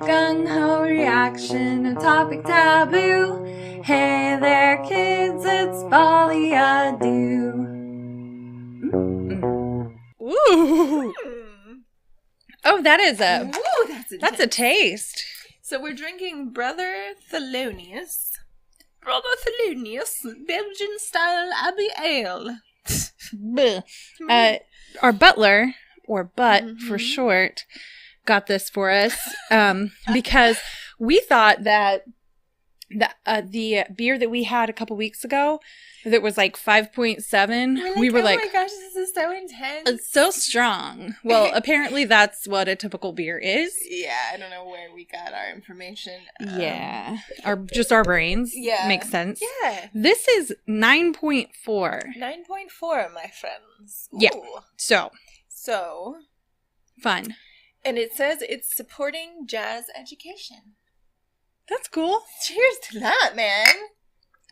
Gung-ho reaction, a topic taboo. Hey there, kids, it's Folie. Ooh. Oh, that is a... Ooh, that's a taste. So we're drinking Brother Thelonious Belgian-style Abbey Ale. Our butler, or Butt for short, got this for us because we thought that the beer that we had a couple weeks ago that was like 5.7, we were like, oh my gosh, this is so intense. It's so strong. Well, apparently that's what a typical beer is. Yeah, I don't know where we got our information. Yeah. Our brains. Yeah. Makes sense. Yeah. This is 9.4. 9.4, my friends. Ooh. Yeah. So. Fun. And it says it's supporting jazz education. That's cool. Cheers to that, man.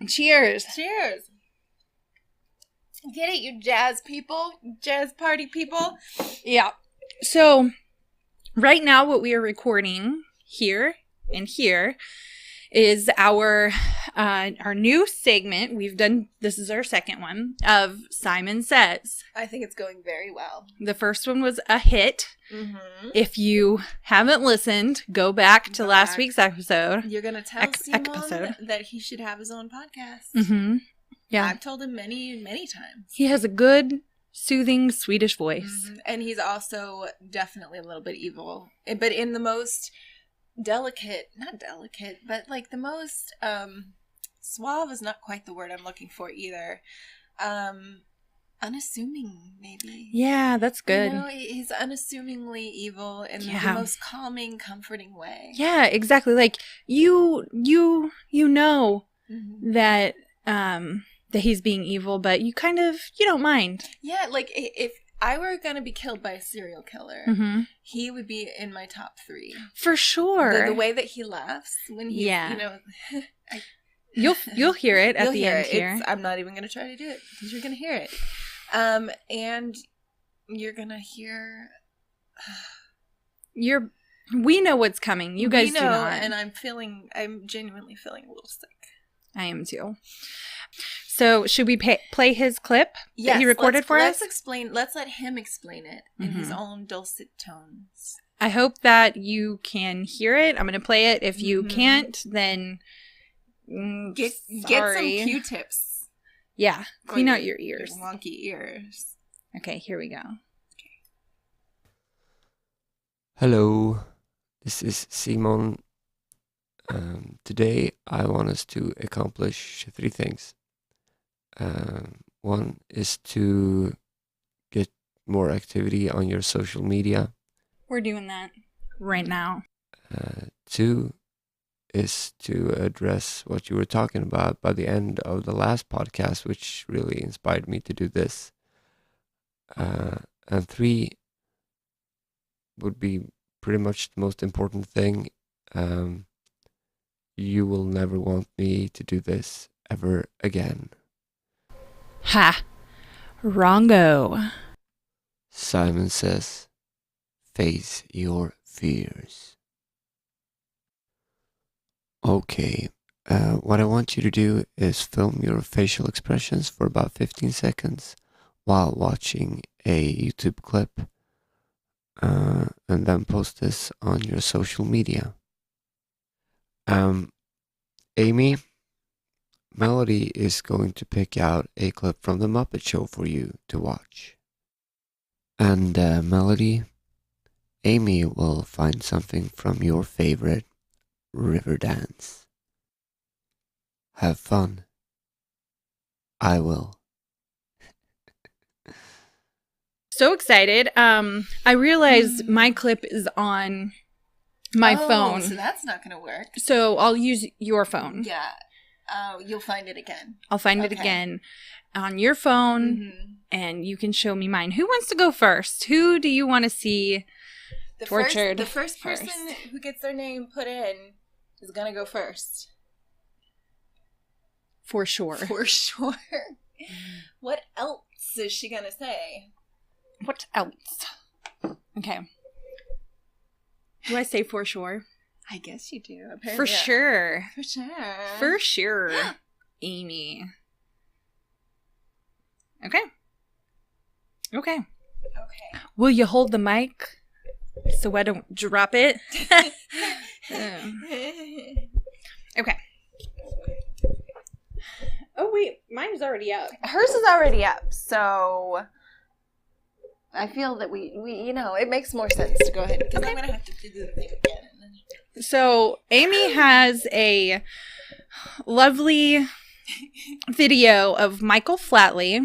Cheers. Cheers. Get it, you jazz people? Jazz party people? Yeah. So, right now what we are recording here and here is our new segment. We've done, this is our second one, of Simon Says. I think it's going very well. The first one was a hit. Mm-hmm. If you haven't listened, go back to last week's episode. You're going to tell Simon that he should have his own podcast. Mm-hmm. Yeah. I've told him many, many times. He has a good, soothing Swedish voice. Mm-hmm. And he's also definitely a little bit evil. But in the most not delicate, but like the most, suave is not quite the word I'm looking for either. Unassuming, maybe. Yeah, that's good. You know, he's unassumingly evil in the most calming, comforting way. Yeah, exactly. Like you know that that he's being evil, but you don't mind. Yeah, like if I were gonna be killed by a serial killer, he would be in my top 3 for sure. The way that he laughs when he, you'll hear it at the end here. I'm not even gonna try to do it because you're gonna hear it. And you're gonna hear. We know what's coming. You guys do not. And I'm genuinely feeling a little sick. I am too. So should we play his clip that he recorded for us? Let's let him explain it in his own dulcet tones. I hope that you can hear it. I'm going to play it. If you can't, then get some Q-tips. Yeah, clean out your ears. Your wonky ears. Okay, here we go. Okay. Hello, this is Simon. Today I want us to accomplish 3 things. One is to get more activity on your social media. We're doing that right now. 2 is to address what you were talking about by the end of the last podcast, which really inspired me to do this. And 3 would be pretty much the most important thing. You will never want me to do this ever again. Ha! Wrongo. Simon Says, face your fears. Okay, what I want you to do is film your facial expressions for about 15 seconds while watching a YouTube clip, and then post this on your social media. Amy, Melody is going to pick out a clip from The Muppet Show for you to watch. And Melody, Amy will find something from your favorite river dance. Have fun. I will. So excited. I realized my clip is on my phone. So that's not going to work. So I'll use your phone. Yeah. You'll find it again. I'll find it again on your phone, and you can show me mine. Who wants to go first? Who do you want to see tortured? The first person who gets their name put in is going to go first. For sure. For sure. What else is she going to say? What else? Okay. Do I say for sure? I guess you do. Apparently, For sure. For sure. For sure, Amy. Okay. Okay. Will you hold the mic so I don't drop it? Okay. Oh, wait. Mine's already up. Hers is already up, so I feel that we it makes more sense to go ahead because I'm going to have to do the thing again. So, Amy has a lovely video of Michael Flatley,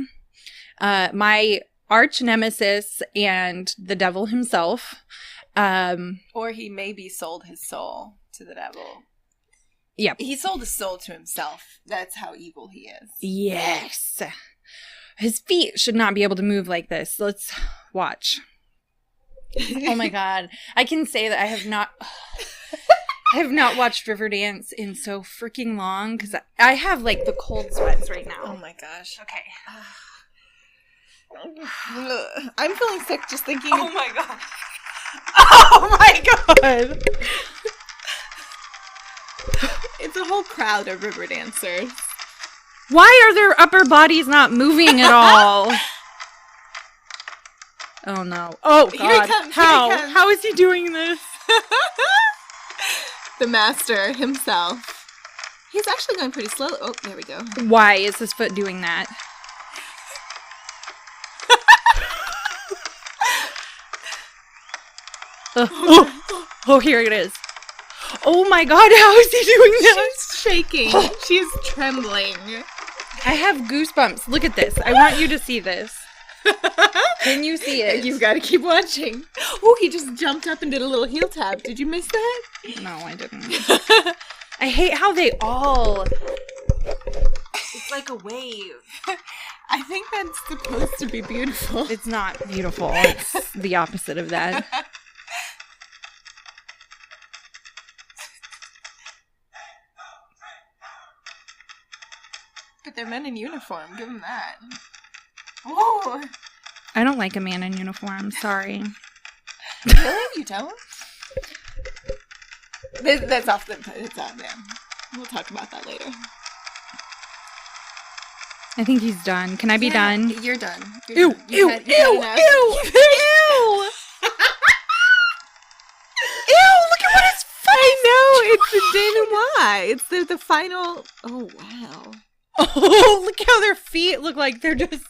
my arch nemesis and the devil himself. Or he maybe sold his soul to the devil. Yep. He sold his soul to himself. That's how evil he is. Yes. His feet should not be able to move like this. Let's watch. Oh my God. I can say that I have not watched Riverdance in so freaking long because I have like the cold sweats right now. Oh my gosh. Okay. I'm feeling sick just thinking. Oh my God. Oh my God. It's a whole crowd of river dancers. Why are their upper bodies not moving at all? Oh no. Oh God. Here he comes. How? Here he comes. How is he doing this? The master himself. He's actually going pretty slow. Oh, there we go. Why is his foot doing that? Oh, here it is. Oh my God, how is he doing that? She's shaking. She's trembling. I have goosebumps. Look at this. I want you to see this. Can you see it? You've got to keep watching. Oh, he just jumped up and did a little heel tap. Did you miss that? No, I didn't. I hate how they all... It's like a wave. I think that's supposed to be beautiful. It's not beautiful. It's the opposite of that. But they're men in uniform. Give them that. Whoa. I don't like a man in uniform. Sorry. Really? You don't? That's off the... It's out there. We'll talk about that later. I think he's done. Can I be done? You're done. Ew, done. ew, You've ew, had ew, enough. ew! Ew, look at what his face... I know! It's the denouement. It's the final... Oh, wow. Oh, look how their feet look like they're just...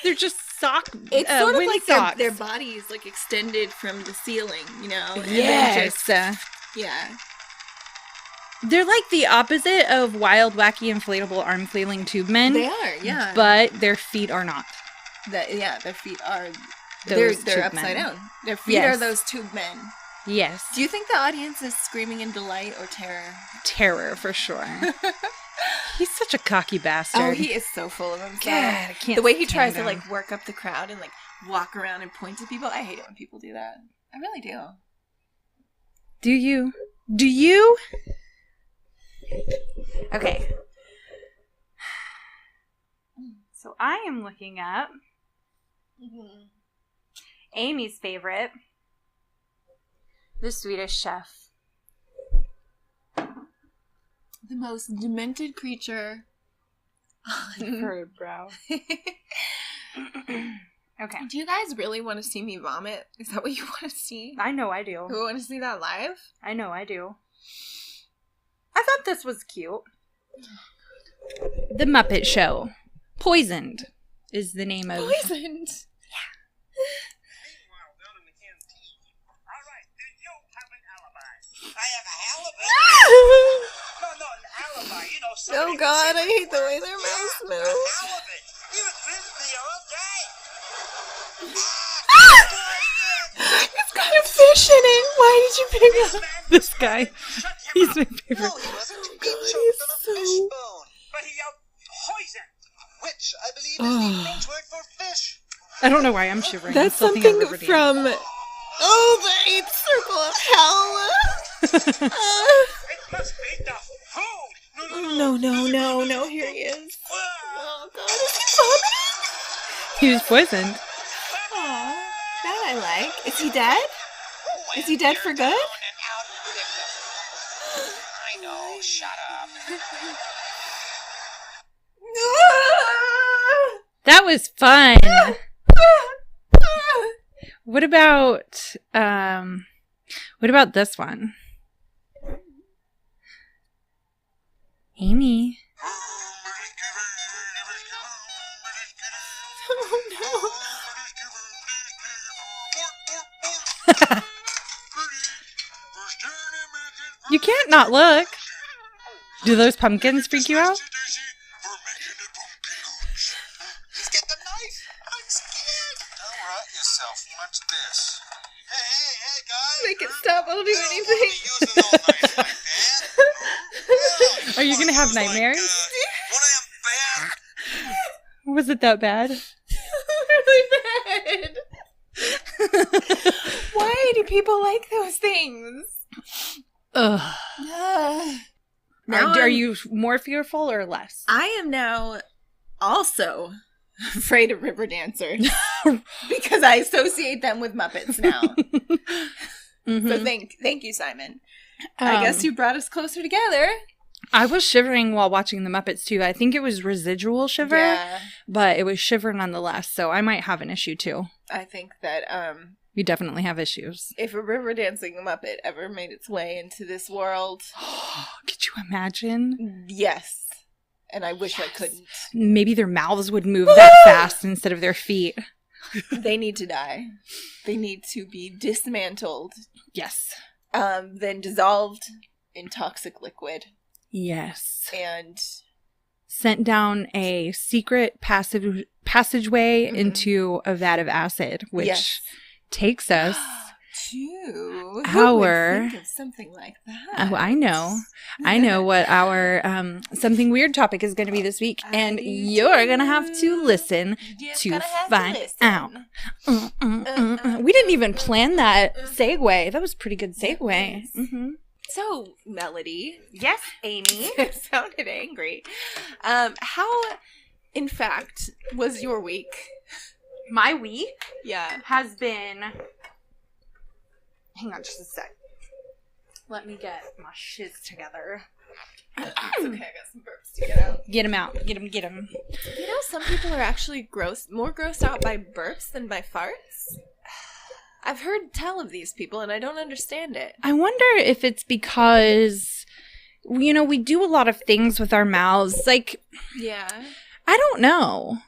they're just sock... It's sort of like socks. their bodies like extended from the ceiling, you know? And Yes. then just, yeah. They're like the opposite of wild, wacky, inflatable, arm-flailing tube men. They are, yeah. But their feet are not. Their feet are... Those They're tube upside men. down. Their feet Yes. are those tube men. Yes. Do you think the audience is screaming in delight or terror? Terror, for sure. He's such a cocky bastard. Oh, he is so full of himself. God, I can't The way he stand tries to him. like work up the crowd and like walk around and point to people. I hate it when people do that. I really do. Do you? Do you? Okay. So I am looking up Amy's favorite, the Swedish Chef. The most demented creature. Bird brow. Okay. Do you guys really want to see me vomit? Is that what you want to see? I know I do. You want to see that live? I know I do. I thought this was cute. The Muppet Show. Poisoned is the name of... Poisoned. Meanwhile, down in the canteen. All right, do you have an alibi? I have a alibi? No, an alibi. You know, somebody Oh God, I can say hate the way their mouths an move. alibi. He was with me all day. It's got a fish in it. Why did you pick it up? This guy. Shut him He's up. my favorite. No, he wasn't. He God, choked he's on a so- fish bone. But he poisoned, which I believe is the French word for fish. I don't know why I'm shivering. That's I'm still thinking something of Riverdale. from... Oh, the 8th Circle of Hell. It must be the food. No, here he is. Oh God, is he vomiting? He was poisoned. Aw, that I like. Is he dead? Is he dead for good? shut up. That was fun. What about this one? Amy. You can't not look. Do those pumpkins freak you out? Let's get the knife. I'm scared. Don't rut yourself. Watch this. Hey, guys. Make it stop. I'll do Don't anything. be using no knife like that. Are you gonna have nightmares? One of them bad. Was it that bad? Really bad. Why do people like those things? Ugh. Now Are you more fearful or less? I am now also afraid of river dancers because I associate them with Muppets now. Mm-hmm. So thank you, Simon. I guess you brought us closer together. I was shivering while watching the Muppets too. I think it was residual shiver, Yeah, but it was shiver nonetheless. So I might have an issue too. I think that You definitely have issues. if a river dancing Muppet ever made its way into this world, Could you imagine? yes. And I wish I couldn't. Maybe their mouths would move that fast instead of their feet. They need to die. They need to be dismantled, Yes. then dissolved in toxic liquid, Yes. and Sent down a secret passageway into a vat of acid, which Yes. takes us. who Our- would think of something like that? Oh, I know. I know what our something weird topic is going to be this week, and you're going to have to listen Just to gonna have find listen. out. We didn't even plan that segue. That was a pretty good segue. Yes. Mm-hmm. So, Melody, Yes, Amy. it sounded angry. How, in fact, was your week? My week Yeah. has been. Hang on just a sec. Let me get my shiz together. It's okay, I got some burps to get out. Get him out. Get him. You know, some people are actually more grossed out by burps than by farts. I've heard tell of these people, and I don't understand it. I wonder if it's because, we do a lot of things with our mouths. Like, Yeah. I don't know.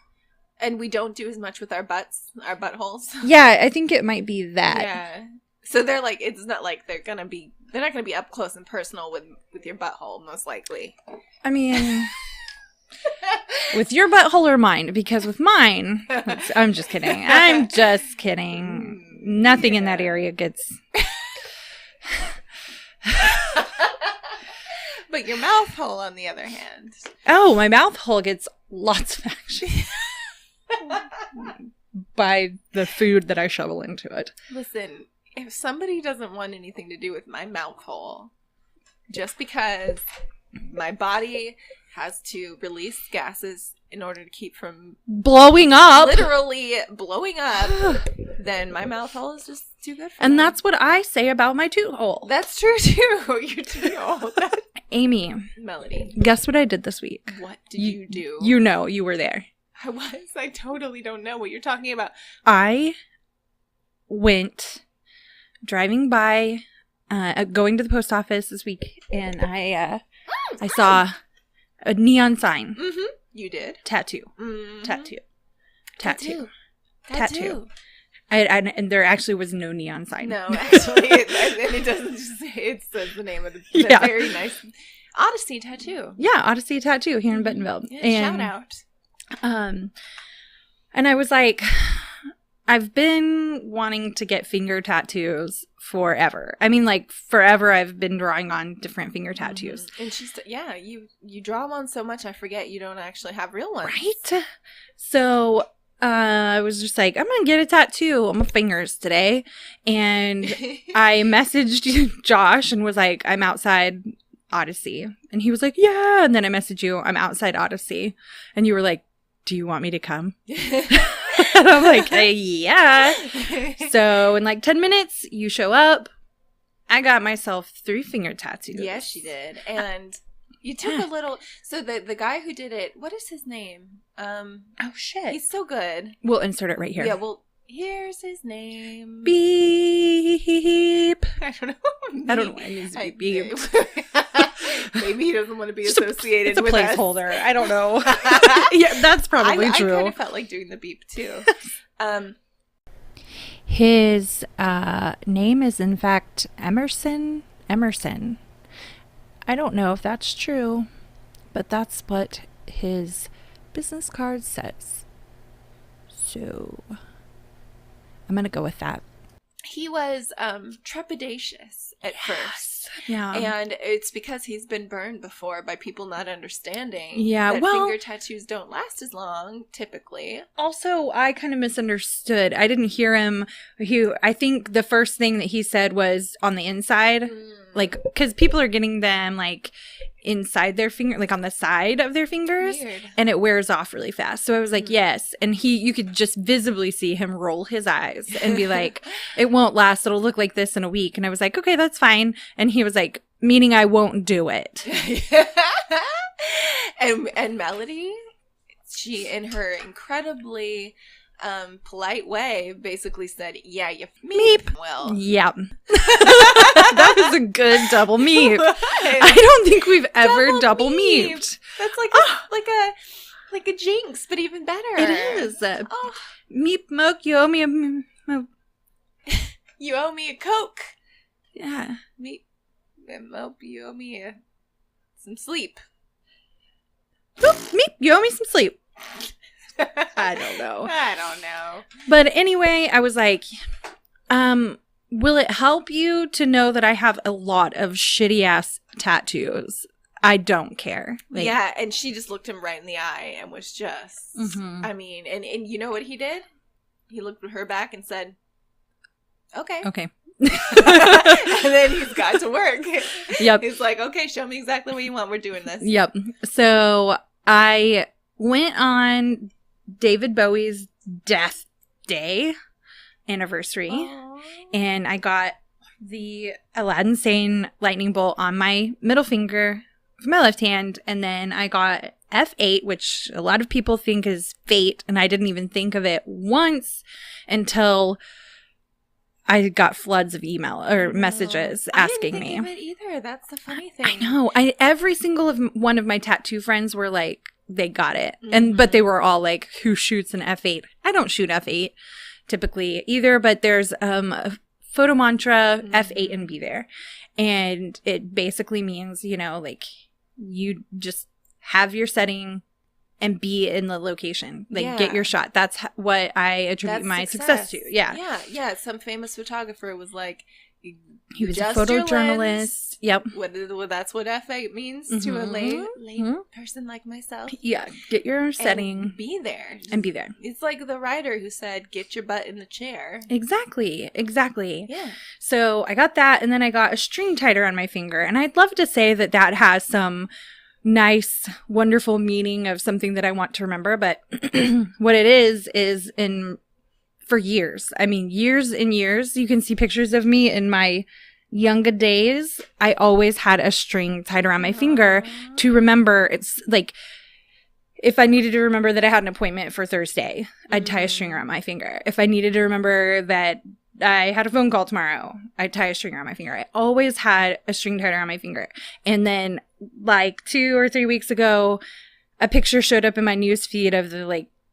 And we don't do as much with our butts, our buttholes. Yeah, I think it might be that. Yeah. So they're like, it's not like they're not gonna be up close and personal with your butthole, most likely. I mean, with your butthole or mine, because with mine, I'm just kidding. I'm just kidding. Nothing in that area gets. But your mouth hole, on the other hand. Oh, my mouth hole gets lots of action by the food that I shovel into it. Listen, if somebody doesn't want anything to do with my mouth hole, just because my body has to release gases in order to keep from Blowing up. literally blowing up, then my mouth hole is just too good for And that. that's what I say about my toot hole. That's true too. You're too old. Amy, Melody, guess what I did this week? what did you do? You know, you were there. I was. I totally don't know what you're talking about. I went driving by, going to the post office this week, and I saw a neon sign. Mm-hmm. You did. Tattoo. Mm-hmm. Tattoo. Tattoo. And there actually was no neon sign. No, actually, it doesn't just say, it says the name of the Yeah. very nice Odyssey tattoo. Yeah, Odyssey Tattoo here in Bentonville. Yeah, and, shout out. And I was like, I've been wanting to get finger tattoos forever. I mean, like, forever I've been drawing on different finger tattoos. And she's, you draw them on so much, I forget you don't actually have real ones. Right? So I was just like, I'm going to get a tattoo on my fingers today. And I messaged Josh and was like, I'm outside Odyssey. And he was like, yeah. And then I messaged you, I'm outside Odyssey. And you were like, do you want me to come? And I'm like, yeah. So in like 10 minutes, you show up. I got myself 3 finger tattoos. Yes, she did. And you took a little. So the guy who did it, what is his name? Oh shit. He's so good. We'll insert it right here. Yeah, well, here's his name. Beep. I don't know. I don't know why it needs to be beep. Maybe he doesn't want to be associated it's a with placeholder. I don't know. Yeah, that's probably true. I kind of felt like doing the beep too. His name is in fact Emerson. I don't know if that's true, but that's what his business card says. So I'm gonna go with that. He was trepidatious at first. Yeah. And it's because he's been burned before by people not understanding Yeah, that finger tattoos don't last as long, typically. Also, I kind of misunderstood. I didn't hear him. I think the first thing that he said was on the inside. Like, because people are getting them, like, inside their finger, like on the side of their fingers. Weird. And it wears off really fast. So I was like, yes. And you could just visibly see him roll his eyes and be like, it won't last. It'll look like this in a week. And I was like, okay, that's fine. And he was like, meaning I won't do it. And Melody, she, in her incredibly polite way, basically said, yeah, you meep. Well, yep. That was a good double meep. I don't think we've ever double meeped. That's like a jinx, but even better. It is. Meep moke, you owe me a you owe me a Coke. Yeah. Meep mope, you owe me some sleep. Meep, you owe me some sleep. I don't know. But anyway, I was like, will it help you to know that I have a lot of shitty ass tattoos? I don't care. Like, yeah, and she just looked him right in the eye and was just, I mean, and you know what he did? He looked at her back and said, okay. Okay. And then he's got to work. Yep. He's like, okay, show me exactly what you want. We're doing this. Yep. So I went on David Bowie's death day anniversary. Aww. And I got the Aladdin Sane lightning bolt on my middle finger of my left hand, and then I got F8, which a lot of people think is fate, and I didn't even think of it once until I got floods of email or messages asking me. I didn't think of it either. That's the funny thing. I know. Every single one of my tattoo friends were like, they got it. But they were all like, who shoots an F8? I don't shoot F8 typically either, but there's a photo mantra, F8 and be there. And it basically means, like you just have your setting and be in the location, get your shot. That's what I attribute my success to. Yeah. Some famous photographer was like, he was a photojournalist. Yep. That's what F8 means to a lay person like myself. Yeah. Get your setting. And be there. It's like the writer who said, get your butt in the chair. Exactly. Yeah. So I got that, and then I got a string tighter on my finger. And I'd love to say that has some nice, wonderful meaning of something that I want to remember. But what it is for years. I mean, years and years. You can see pictures of me in my younger days. I always had a string tied around my finger to remember. It's like, if I needed to remember that I had an appointment for Thursday, I'd tie a string around my finger. If I needed to remember that I had a phone call tomorrow, I'd tie a string around my finger. I always had a string tied around my finger. And then like 2 or 3 weeks ago, a picture showed up in my news feed of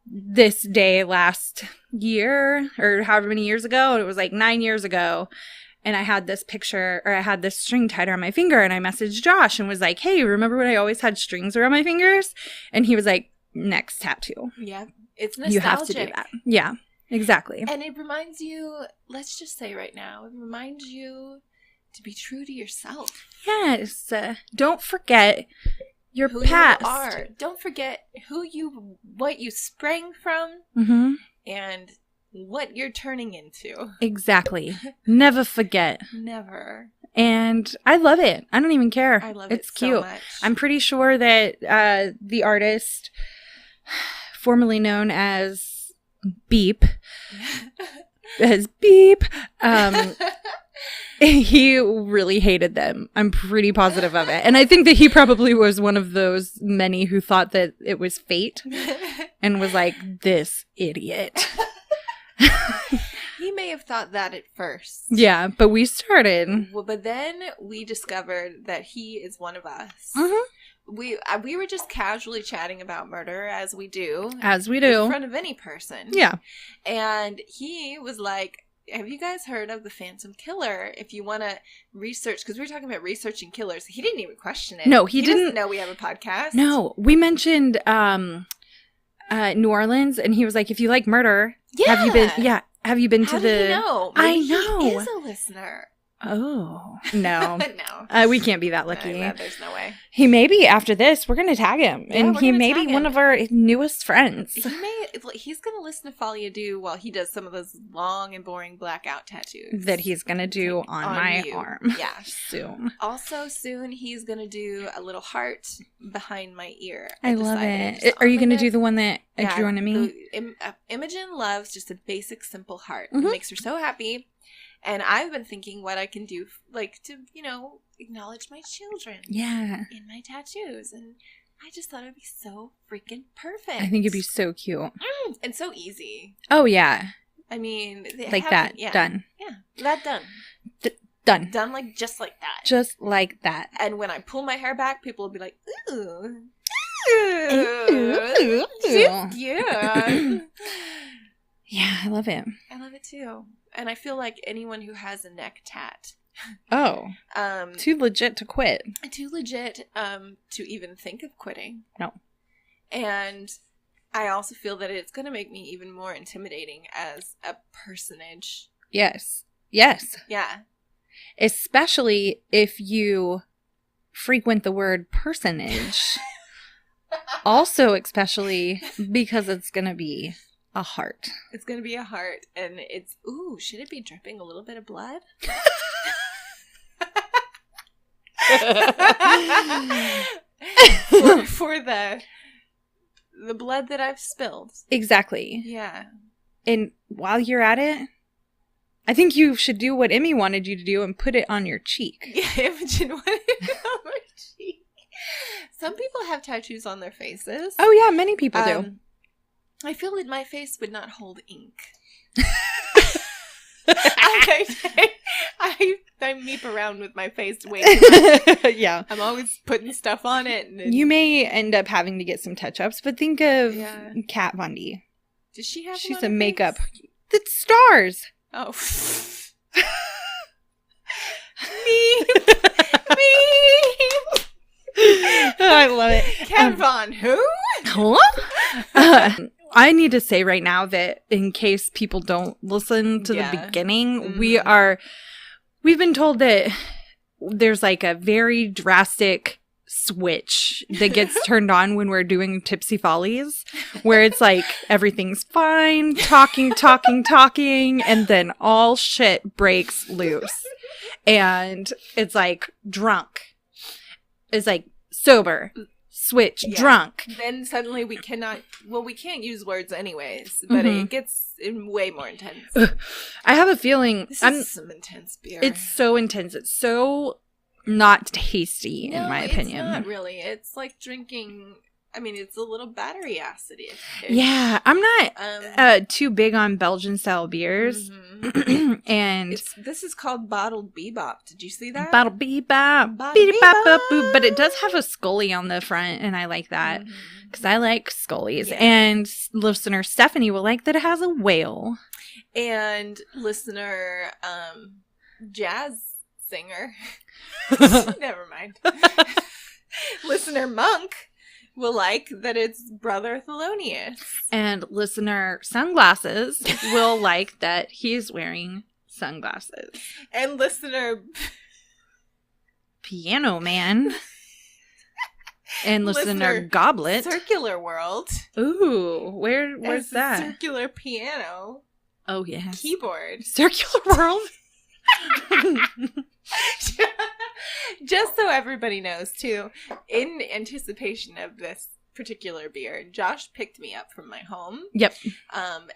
this day last year or however many years ago. And it was like 9 years ago. And I had this picture, or I had this string tied around my finger, and I messaged Josh and was like, hey, remember when I always had strings around my fingers? And he was like, next tattoo. Yeah. It's nostalgic. You have to do that. Yeah, exactly. And it reminds you, let's just say right now, it reminds you to be true to yourself. Yes. Don't forget your who past. You are. Don't forget what you sprang from, and what you're turning into. Exactly. Never forget. Never. And I love it. I don't even care. I love it's it cute. So much. I'm pretty sure that the artist, formerly known as Beep, he really hated them. I'm pretty positive of it. And I think that he probably was one of those many who thought that it was fate and was like, this idiot. He may have thought that at first. Yeah, but we started. Well, but then we discovered that he is one of us. Mm-hmm. We were just casually chatting about murder, as we do. As we do. In front of any person. Yeah. And he was like, have you guys heard of the Phantom Killer? If you want to research, because we were talking about researching killers. He didn't even question it. No, he didn't. Doesn't know we have a podcast. No, we mentioned New Orleans, and he was like, if you like murder, have you been to the... How do you know? I Maybe know. He is a listener. Oh. No. No. We can't be that lucky. There's no way. He may be, after this, we're going to tag him. Yeah, and we're he gonna may tag be him. one of our newest friends. He's going to listen to Folie Do while he does some of those long and boring blackout tattoos. That he's going to do on my you. arm. Yeah. Soon. Also, soon he's going to do a little heart behind my ear. I love it. Are you going to do the one that I drew on me? Imogen loves just a basic, simple heart. Mm-hmm. It makes her so happy. And I've been thinking what I can do, like, to, acknowledge my children. Yeah. In my tattoos. And I just thought it would be so freaking perfect. I think it'd be so cute. And so easy. Oh, yeah. I mean, like that. Yeah. Done. Yeah. That done. Done. Done just like that. Just like that. And when I pull my hair back, people will be like, ooh. Ooh. She's cute. Yeah, I love it. I love it too. And I feel like anyone who has a neck tat. Oh. Too legit to quit. Too legit to even think of quitting. No. And I also feel that it's going to make me even more intimidating as a personage. Yes. Yes. Yeah. Especially if you frequent the word personage. Also, especially because it's going to be a heart. It's going to be a heart. And it's, ooh, should it be dripping a little bit of blood? for the blood that I've spilled. Exactly. Yeah. And while you're at it, I think you should do what Emmy wanted you to do and put it on your cheek. Yeah, Imogen wanted it on my cheek. Some people have tattoos on their faces. Oh, yeah, many people do. I feel that my face would not hold ink. I meep around with my face way too much. Yeah. I'm always putting stuff on it. And you may end up having to get some touch-ups, but think of Kat Von D. Does she have She's a makeup. The stars. Oh. I love it. Kat Von who? I need to say right now that in case people don't listen to the beginning, we've been told that there's like a very drastic switch that gets turned on when we're doing Tipsy Follies, where it's like everything's fine, talking, and then all shit breaks loose. And it's like drunk. It's like sober. Switch, drunk. Then suddenly we can't use words anyways, but it gets way more intense. I have a feeling this is some intense beer. It's so intense. It's so not tasty, in my opinion. It's not really. It's like drinking. I mean, it's a little battery acid-y. Yeah, I'm not too big on Belgian style beers. And this is called Bottled Bebop. Did you see that? Bottled Bebop. But it does have a Scully on the front, and I like that because I like Scullies. Yeah. And listener Stephanie will like that it has a whale. And listener jazz singer. Never mind. Listener Monk will like that it's Brother Thelonious. And listener Sunglasses will like that he's wearing sunglasses. And listener Piano Man. And listener Goblet. Circular World. Ooh, where's that? Circular piano. Oh, yes. Keyboard. Circular World. Just so everybody knows, too, in anticipation of this particular beer, Josh picked me up from my home. Yep.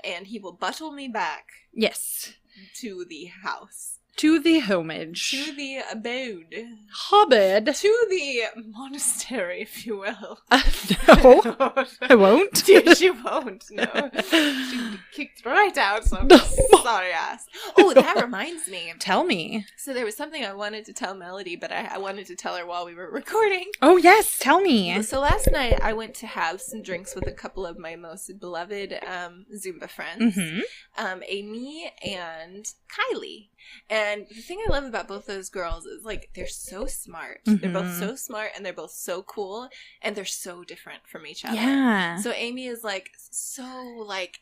And he will buttle me back. Yes. To the house. To the homage. To the abode. Hobbit. To the monastery, if you will. No, I won't. She won't, no. She kicked right out some sorry ass. Oh, that reminds me. Tell me. So there was something I wanted to tell Melody, but I wanted to tell her while we were recording. Oh, yes. Tell me. So last night I went to have some drinks with a couple of my most beloved Zumba friends, Amy and Kylie. And the thing I love about both those girls is, like, they're so smart. They're both so smart, and they're both so cool, and they're so different from each other. Yeah. So Amy is, like, so, like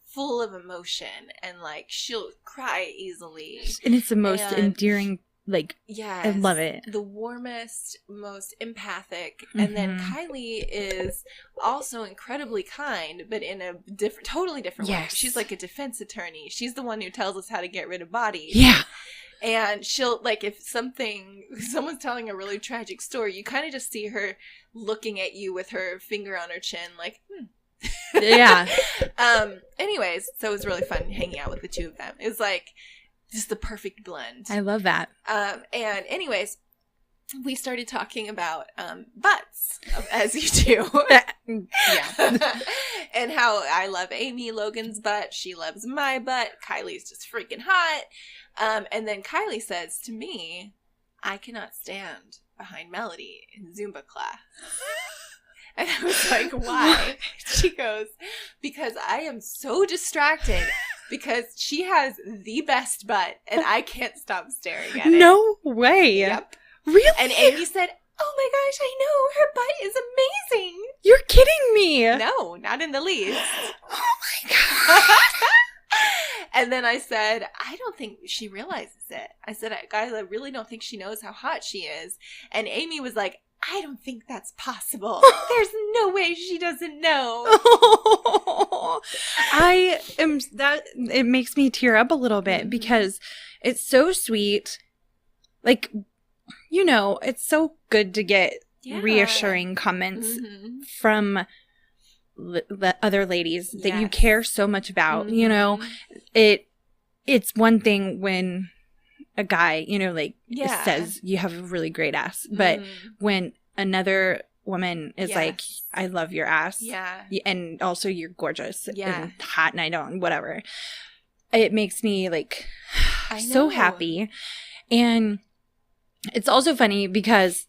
full of emotion, and, like, she'll cry easily. And it's the most endearing, like, yes, I love it. The warmest, most empathic. And then Kylie is also incredibly kind, but in a totally different way. She's like a defense attorney. She's the one who tells us how to get rid of bodies. Yeah. And she'll, like, if someone's telling a really tragic story, you kind of just see her looking at you with her finger on her chin, like, Yeah. Anyways, so it was really fun hanging out with the two of them. It was like just the perfect blend. I love that. And anyways, we started talking about butts, as you do. Yeah. And how I love Amy Logan's butt. She loves my butt. Kylie's just freaking hot. And then Kylie says to me, I cannot stand behind Melody in Zumba class. And I was like, why? She goes, because I am so distracted because she has the best butt and I can't stop staring at it. No way. Yep. Really? And Amy said, oh my gosh, I know. Her butt is amazing. You're kidding me. No, not in the least. Oh my God. And then I said, I don't think she realizes it. I said, guys, I really don't think she knows how hot she is. And Amy was like, I don't think that's possible. There's no way she doesn't know. It makes me tear up a little bit because it's so sweet. Like, you know, it's so good to get reassuring comments from the other ladies that you care so much about. You know, it's one thing when a guy, you know, like says you have a really great ass, but when another woman is like, I love your ass, and also you're gorgeous and hot, and I don't, whatever, it makes me like so happy. And it's also funny because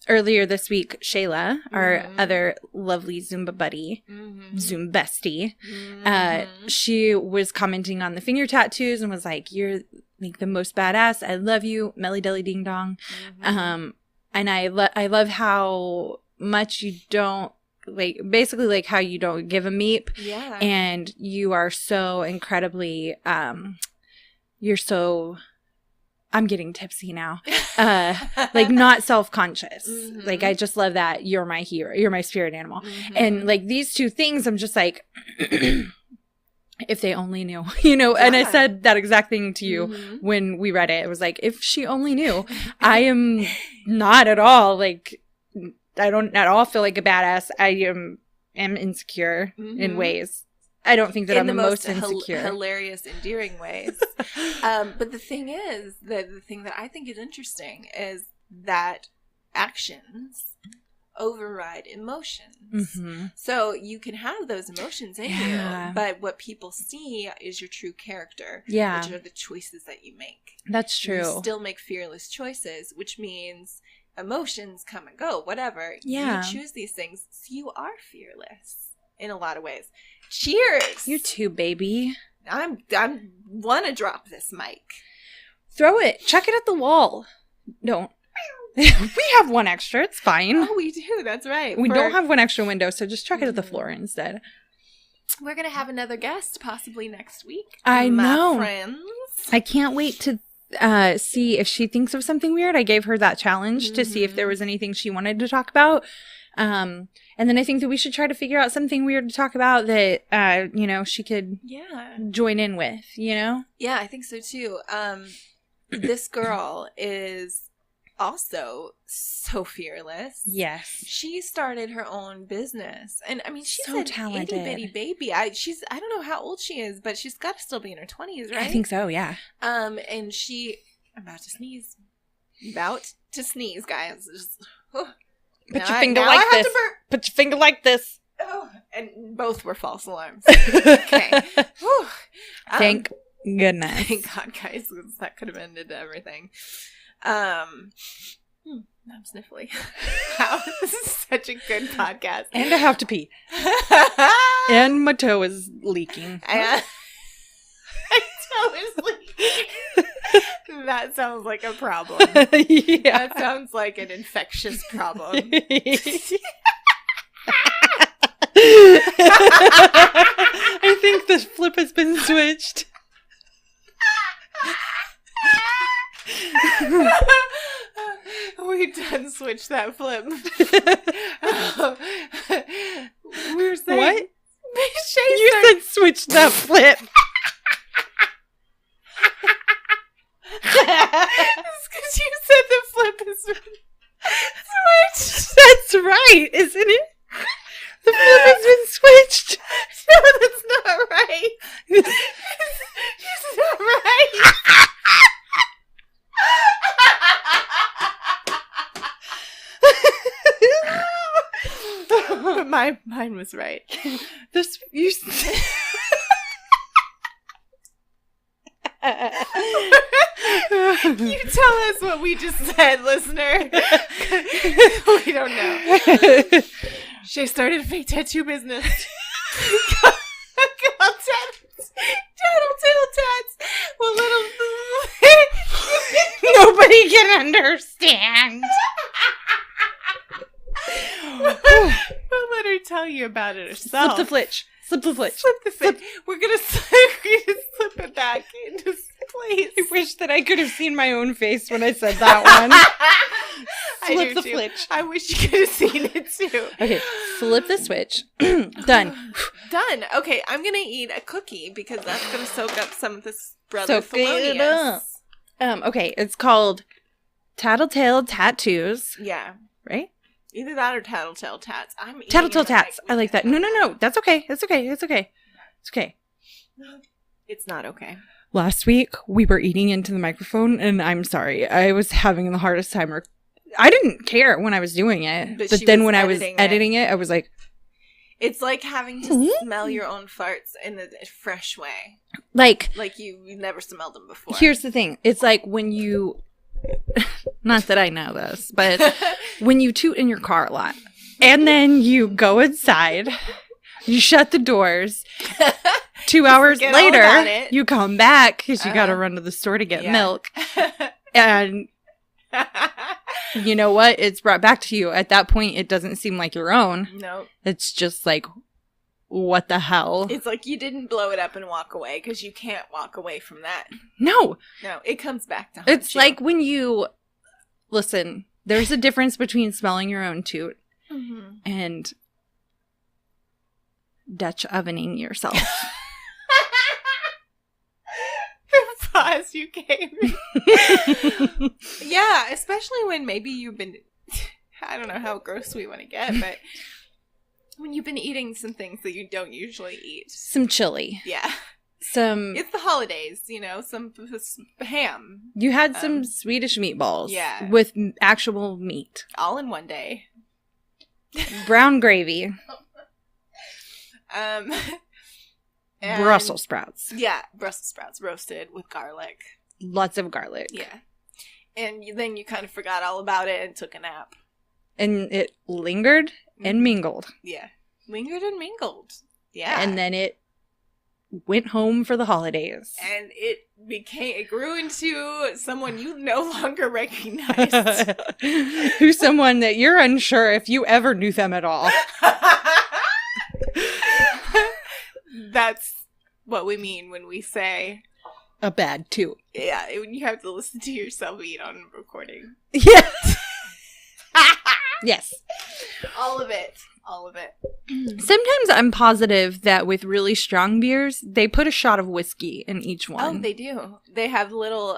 earlier this week, Shayla, our other lovely Zumba buddy, Zoom bestie, she was commenting on the finger tattoos and was like, you're like the most badass. I love you. Melly Deli Ding Dong. And I love how much you don't, like, basically like how you don't give a meep. Yeah. And you are so incredibly, you're so, I'm getting tipsy now. Like not self-conscious. Like I just love that you're my hero. You're my spirit animal. And like these two things, I'm just like, if they only knew, you know, and I said that exact thing to you when we read it. It was like, if she only knew. I am not at all like, I don't at all feel like a badass. I am insecure in ways. I don't think that I'm the most insecure. Hilarious, endearing ways. But the thing is, the thing that I think is interesting is that actions override emotions. So you can have those emotions in you, but what people see is your true character, which are the choices that you make. That's true. You still make fearless choices, which means emotions come and go, whatever. You choose these things, so you are fearless in a lot of ways. Cheers! You too, baby. I'm want to drop this mic. Throw it. Chuck it at the wall. Don't. We have one extra. It's fine. Oh, we do. That's right. We don't have one extra window, so just chuck it at the floor instead. We're going to have another guest possibly next week. I know. Friends. I can't wait to see if she thinks of something weird. I gave her that challenge to see if there was anything she wanted to talk about. And then I think that we should try to figure out something weird to talk about that, you know, she could join in with, you know? Yeah, I think so too. This girl is also so fearless. Yes. She started her own business. And I mean, she's So a talented. itty bitty baby. I don't know how old she is, but she's got to still be in her 20s, right? I think so, yeah. And I'm about to sneeze. About to sneeze, guys. Just, Put your finger like this. Put your finger like this. Oh, and both were false alarms. Okay. Whew. Thank goodness. Thank God, guys. That could have ended everything. I'm sniffly. Wow, this is such a good podcast. And I have to pee. And my toe is leaking. My toe is leaking. That sounds like a problem. Yeah. That sounds like an infectious problem. I think the flip has been switched. We done switched that flip. We were saying, What? Shay You said switch that flip. It's because you said the flip is switched. That's right, isn't it? The flip has been switched. No, that's not right. It's not right. But mine was right. This you. You tell us what we just said, listener. We don't know. Shay started a fake tattoo business. Tattle tats. Well, little. Nobody can understand. We'll let her tell you about it herself. Slip the flitch. Slip the flitch. Slip the flip. We're gonna slip it back into place. I wish that I could have seen my own face when I said that one. Flip the flitch. I wish you could have seen it too. Okay, flip the switch. Done. Done. Okay, I'm gonna eat a cookie because that's gonna soak up some of this brother Soak it up. Felonious. Okay, it's called Tattletale Tattoos, Yeah. right? Either that or Tattletale Tats. I'm eating Tattletale in the mic. Tats. I like that. No. That's okay. It's okay. It's okay. It's okay. It's not okay. Last week, we were eating into the microphone, and I'm sorry. I was having the hardest time. I didn't care when I was doing it. But But she then was when I was editing it. editing it, I was like, It's like having to smell your own farts in a fresh way. Like you never smelled them before. here's the thing. It's like when you, not that I know this, but when you toot in your car a lot, and then you go inside, you shut the doors, 2 hours Forget all about later, it. you come back because you got to run to the store to get Yeah. milk. And you know what? It's brought back to you. At that point, it doesn't seem like your own. No. It's just like, what the hell? It's like you didn't blow it up and walk away because you can't walk away from that. No. No, it comes back to haunt It's you. like when you, listen, there's a difference between smelling your own toot Mhm. and Dutch ovening yourself. The pause you gave me. Yeah, especially when maybe you've been, I don't know how gross we want to get, but when you've been eating some things that you don't usually eat. Some chili. Yeah. Some, It's the holidays, some ham you had some Swedish meatballs. yeah. With actual meat. all in one day. Brown gravy. And- Brussels sprouts. Yeah, Brussels sprouts roasted with garlic. Lots of garlic. Yeah. And then you kind of forgot all about it and took a nap. And it lingered and mingled. Yeah. Lingered and mingled. Yeah. And then it went home for the holidays. And it grew into someone you no longer recognized. Who's someone that you're unsure if you ever knew them at all. That's what we mean when we say, A bad toot. yeah, you have to listen to yourself eat on recording. Yeah. Yes. All of it. All of it. Sometimes I'm positive that with really strong beers, they put a shot of whiskey in each one. Oh, they do. They have little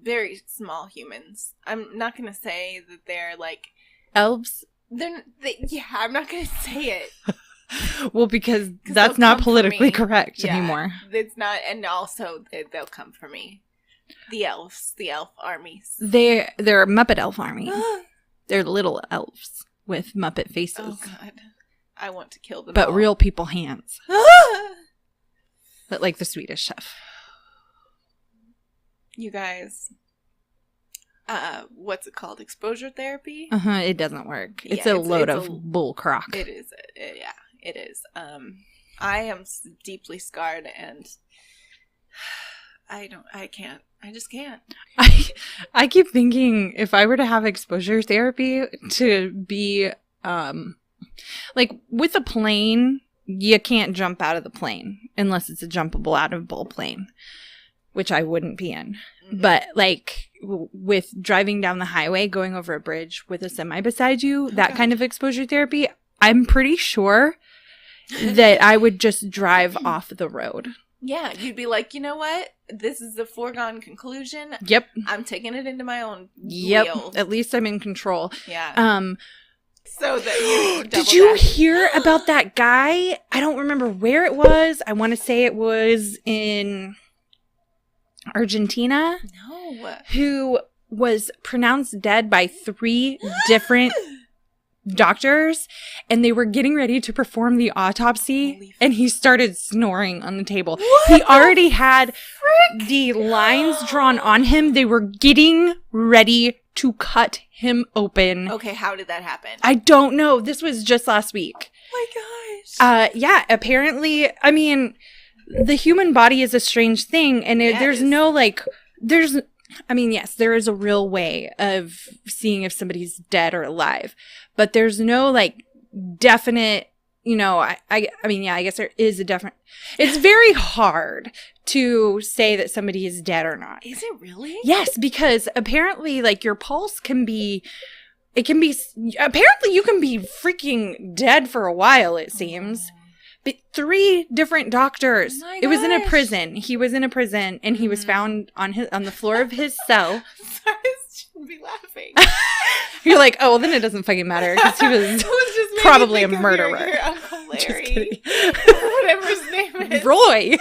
very small humans. I'm not going to say that they're like... Elves? I'm not going to say it. Well, because that's not politically correct Yeah, anymore. It's not, and also they'll come for me. The elves, the elf armies. They're a Muppet elf army. They're little elves with Muppet faces. Oh, God. I want to kill them But all. real people hands. But like the Swedish chef. You guys, what's it called? Exposure therapy? It doesn't work. It's Yeah, a load of bull crock. It is. Yeah, it is. I am deeply scarred, and I just can't. I keep thinking if I were to have exposure therapy to be like with a plane, you can't jump out of the plane unless it's a jumpable out of ball plane, which I wouldn't be in. Mm-hmm. But like with driving down the highway, going over a bridge with a semi beside you, that kind of exposure therapy, I'm pretty sure that I would just drive off the road. Yeah, you'd be like, you know what? This is a foregone conclusion. Yep. I'm taking it into my own wheels. At least I'm in control. Yeah. So that you did you hear about that guy? I don't remember where it was. I want to say it was in Argentina. No. Who was pronounced dead by 3 different doctors, and they were getting ready to perform the autopsy, and he started snoring on the table. He already had the lines drawn on him. They were getting ready to cut him open. Okay, how did that happen? I don't know. This was just last week. Oh my gosh. Yeah, apparently, I mean, the human body is a strange thing, and there's no, like, yes, there is a real way of seeing if somebody's dead or alive, but there's no, like, definite, I guess there is a definite, it's very hard to say that somebody is dead or not. Is it really? Yes, because apparently, like, your pulse apparently you can be freaking dead for a while, it seems. But 3 different doctors. Oh it was in a prison. He was in a prison, and he was found on the floor of his cell. Sorry, I shouldn't be laughing. You're like, oh, well, then it doesn't fucking matter because he was just probably a murderer. Your Uncle Just Larry, kidding. whatever his name is, Roy.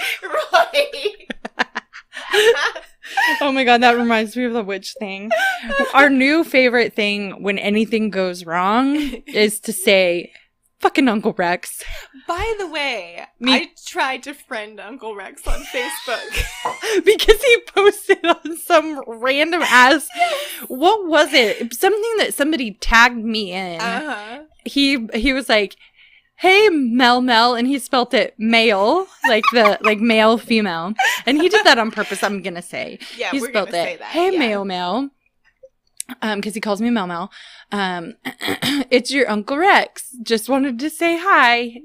Oh my God, that reminds me of the witch thing. Our new favorite thing when anything goes wrong is to say, fucking Uncle Rex. By the way, I tried to friend Uncle Rex on Facebook. Because he posted on some random ass, what was it? Something that somebody tagged me in. Uh-huh. He was like, hey, Mel, and he spelt it male, like male, female. And he did that on purpose, I'm going to say. Yeah, he spelled it, say that. Hey, yeah. Mel. Because he calls me Mel. It's your Uncle Rex. Just wanted to say hi.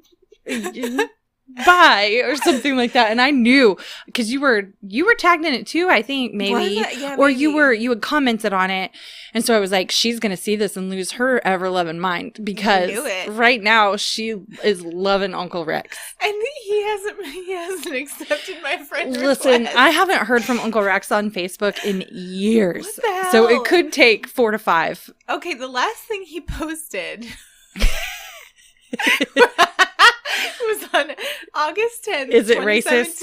Bye, or something like that. And I knew because you were tagged in it too, I think, maybe. Yeah, or maybe. You had commented on it. And so I was like, she's gonna see this and lose her ever loving mind because right now she is loving Uncle Rex. And he hasn't accepted my friend Listen, request. I haven't heard from Uncle Rex on Facebook in years. What the hell? So it could take 4 to 5. Okay, the last thing he posted it was on August 10th, Is it racist?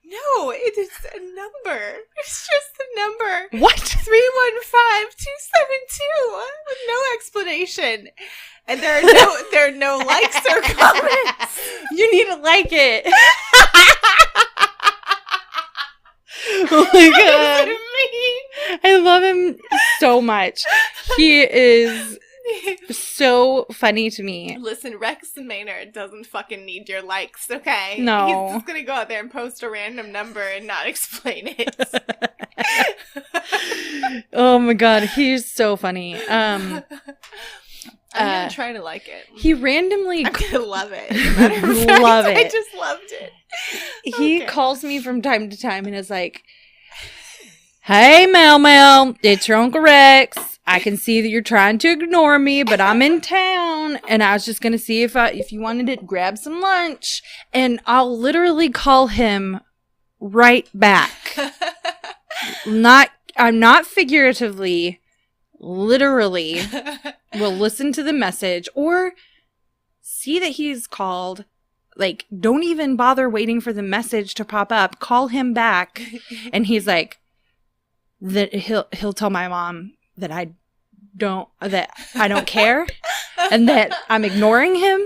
No, it is a number. It's just a number. What? 315-272 with no explanation. And there are no likes or comments. You need to like it. Oh my God. What do you mean? I love him so much. He is so funny to me. Listen, Rex Maynard doesn't fucking need your likes, okay? No. He's just gonna go out there and post a random number and not explain it. Oh my God, he's so funny. I'm gonna try to like it. He randomly... I'm gonna love it. Love it. I just loved it. He calls me from time to time and is like, hey, Mel, it's your Uncle Rex. I can see that you're trying to ignore me, but I'm in town, and I was just going to see if you wanted to grab some lunch, and I'll literally call him right back. I'm not figuratively, literally will listen to the message or see that he's called. Like, don't even bother waiting for the message to pop up. Call him back. And he's like, that he'll tell my mom that I don't care and that I'm ignoring him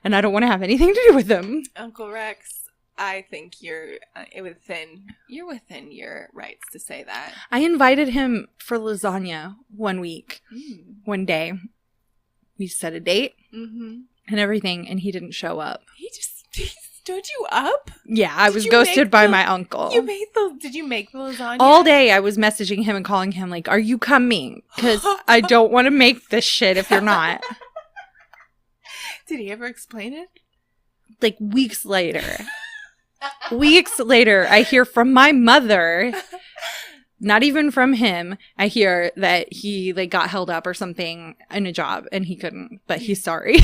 and I don't want to have anything to do with him. Uncle Rex, I think you're within your rights to say that. I invited him for lasagna one one day. We set a date. Mm-hmm. And everything, and he didn't show up. He stood you up? Yeah, I was ghosted by my uncle. Did you make the lasagna? All day I was messaging him and calling him like, are you coming? Because I don't want to make this shit if you're not. Did he ever explain it? Like weeks later, I hear from my mother, not even from him. I hear that he like got held up or something in a job and he couldn't, but he's sorry.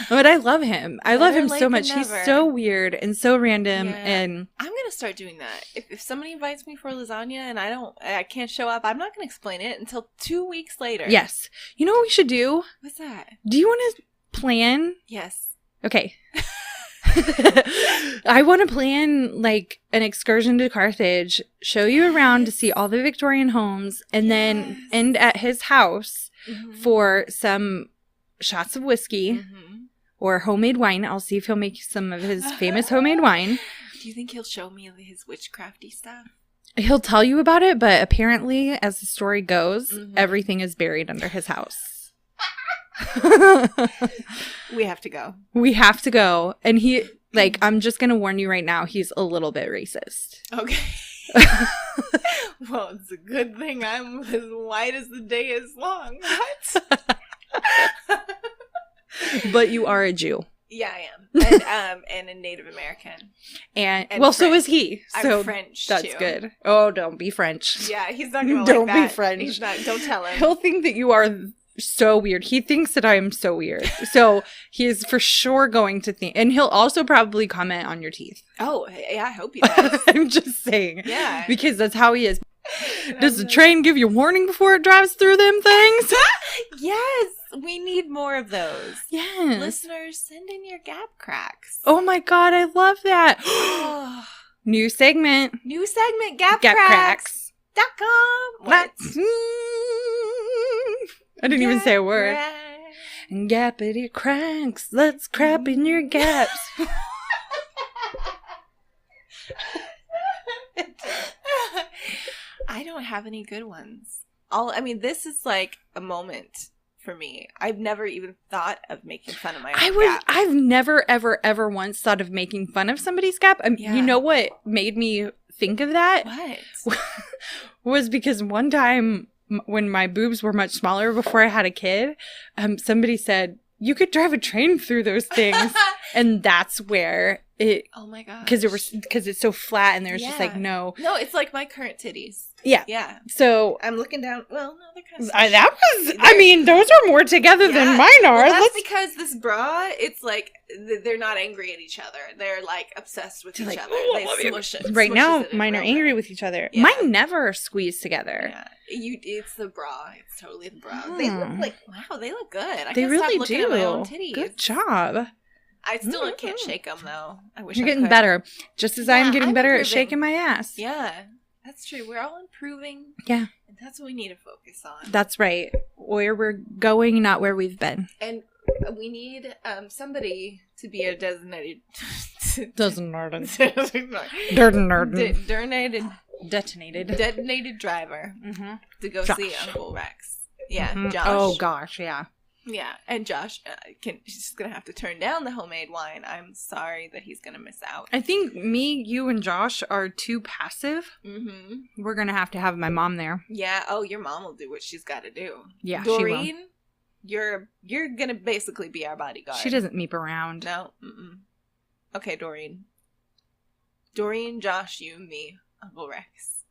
But I love him. I love him so much. He's so weird and so random. Yeah. And I'm gonna start doing that. If somebody invites me for lasagna and I can't show up, I'm not gonna explain it until 2 weeks later. Yes. You know what we should do? What's that? Do you want to plan? Yes. Okay. I want to plan like an excursion to Carthage, show you around to see all the Victorian homes, and then end at his house for some shots of whiskey or homemade wine. I'll see if he'll make some of his famous homemade wine. Do you think he'll show me his witchcrafty stuff? He'll tell you about it, but apparently, as the story goes, everything is buried under his house. We have to go. We have to go. And he, like, I'm just going to warn you right now, he's a little bit racist. Okay. Well, it's a good thing I'm as white as the day is long. What? But you are a Jew. Yeah, I am. And a Native American. And well, French. So is he. So I'm French, that's too. Good. Oh, don't be French. Yeah, he's not going to like that. Don't be French. He's not, don't tell him. He'll think that you are so weird. He thinks that I am so weird. So he is for sure going to think. And he'll also probably comment on your teeth. Oh, yeah, I hope he does. I'm just saying. Yeah. Because that's how he is. Does the train give you warning before it drives through them things? Yes. We need more of those. Yes. Listeners, send in your gap cracks. Oh my God, I love that. New segment, gapcracks.com. What? I didn't even say a word. Gappity cracks, let's crap in your gaps. I don't have any good ones. This is like a moment for me. I've never even thought of making fun of my own gap. I've never, ever, ever once thought of making fun of somebody's gap. You know what made me think of that? What? Was because one time when my boobs were much smaller before I had a kid, somebody said, you could drive a train through those things. And that's where it... Oh my God. Because it's so flat and there's just like no... No, it's like my current titties. Yeah. Yeah. So... I'm looking down... Well, no, they're kind of... those are more together than mine are. Well, that's because this bra, it's like, they're not angry at each other. They're like obsessed with each other. They smush it. Right now, mine are angry with each other. Yeah. Mine never squeeze together. Yeah. It's the bra. It's totally the bra. They look like, wow, they look good. I they can't really stop looking do. At my own titties. Good job. I still can't shake them, though. I wish You're I getting could. better. Just as I'm getting better improving. at shaking my ass. Yeah. That's true. We're all improving. Yeah. And that's what we need to focus on. That's right. Where we're going, not where we've been. And we need somebody to be a designated... Detonated driver to go see Uncle Rex. Yeah, Josh. Oh, gosh, yeah. Yeah, and Josh, he's just going to have to turn down the homemade wine. I'm sorry that he's going to miss out. I think me, you, and Josh are too passive. Mm-hmm. We're going to have my mom there. Yeah, your mom will do what she's got to do. Yeah, Doreen, she will. You're going to basically be our bodyguard. She doesn't meep around. No. Mm-mm. Okay, Doreen. Doreen, Josh, you, me, Uncle Rex.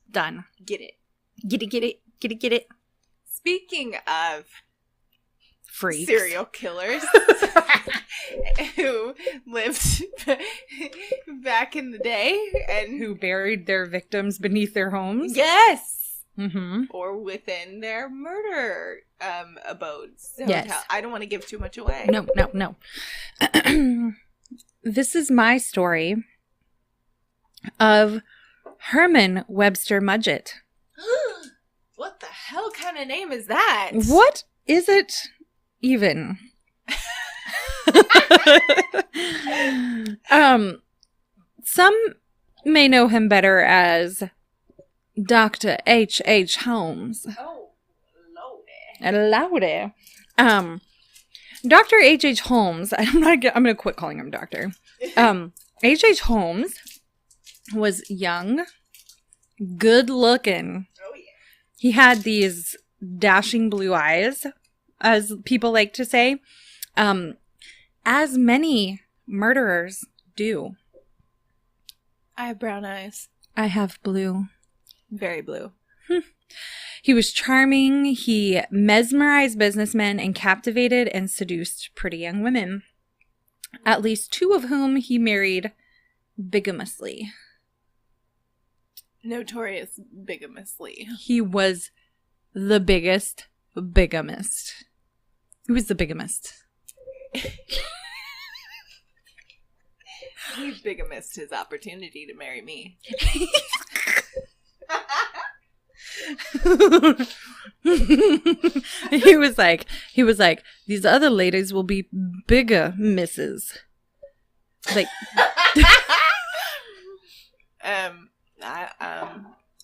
Done. Get it. Get it. Speaking of freaks. Serial killers who lived back in the day and Who buried their victims beneath their homes. yes, Or within their murder abodes. Yes. Hotel. I don't want to give too much away. No. This is my story of Herman Webster Mudgett. What the hell kind of name is that? What is it even? Some may know him better as Dr. H.H. Holmes. Oh, lordy. Loudy. Dr. H.H. Holmes, I'm going to quit calling him doctor. H.H. Holmes was young, good looking. Oh, yeah. He had these dashing blue eyes, as people like to say, as many murderers do. I have brown eyes. I have blue. Very blue. He was charming. He mesmerized businessmen and captivated and seduced pretty young women, at least 2 of whom he married bigamously. Notorious bigamously. He was the biggest bigamist. He was the bigamist. He bigamist his opportunity to marry me. he was like, these other ladies will be bigger misses. Like,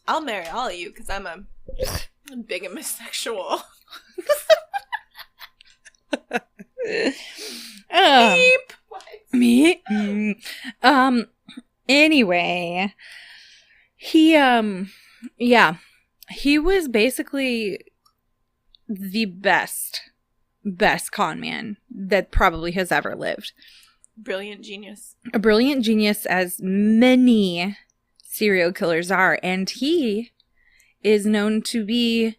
I'll marry all of you because I'm a bigamist sexual. Beep. What? Me? Anyway, he was basically the best con man that probably has ever lived. Brilliant genius. A brilliant genius, as many serial killers are, and he is known to be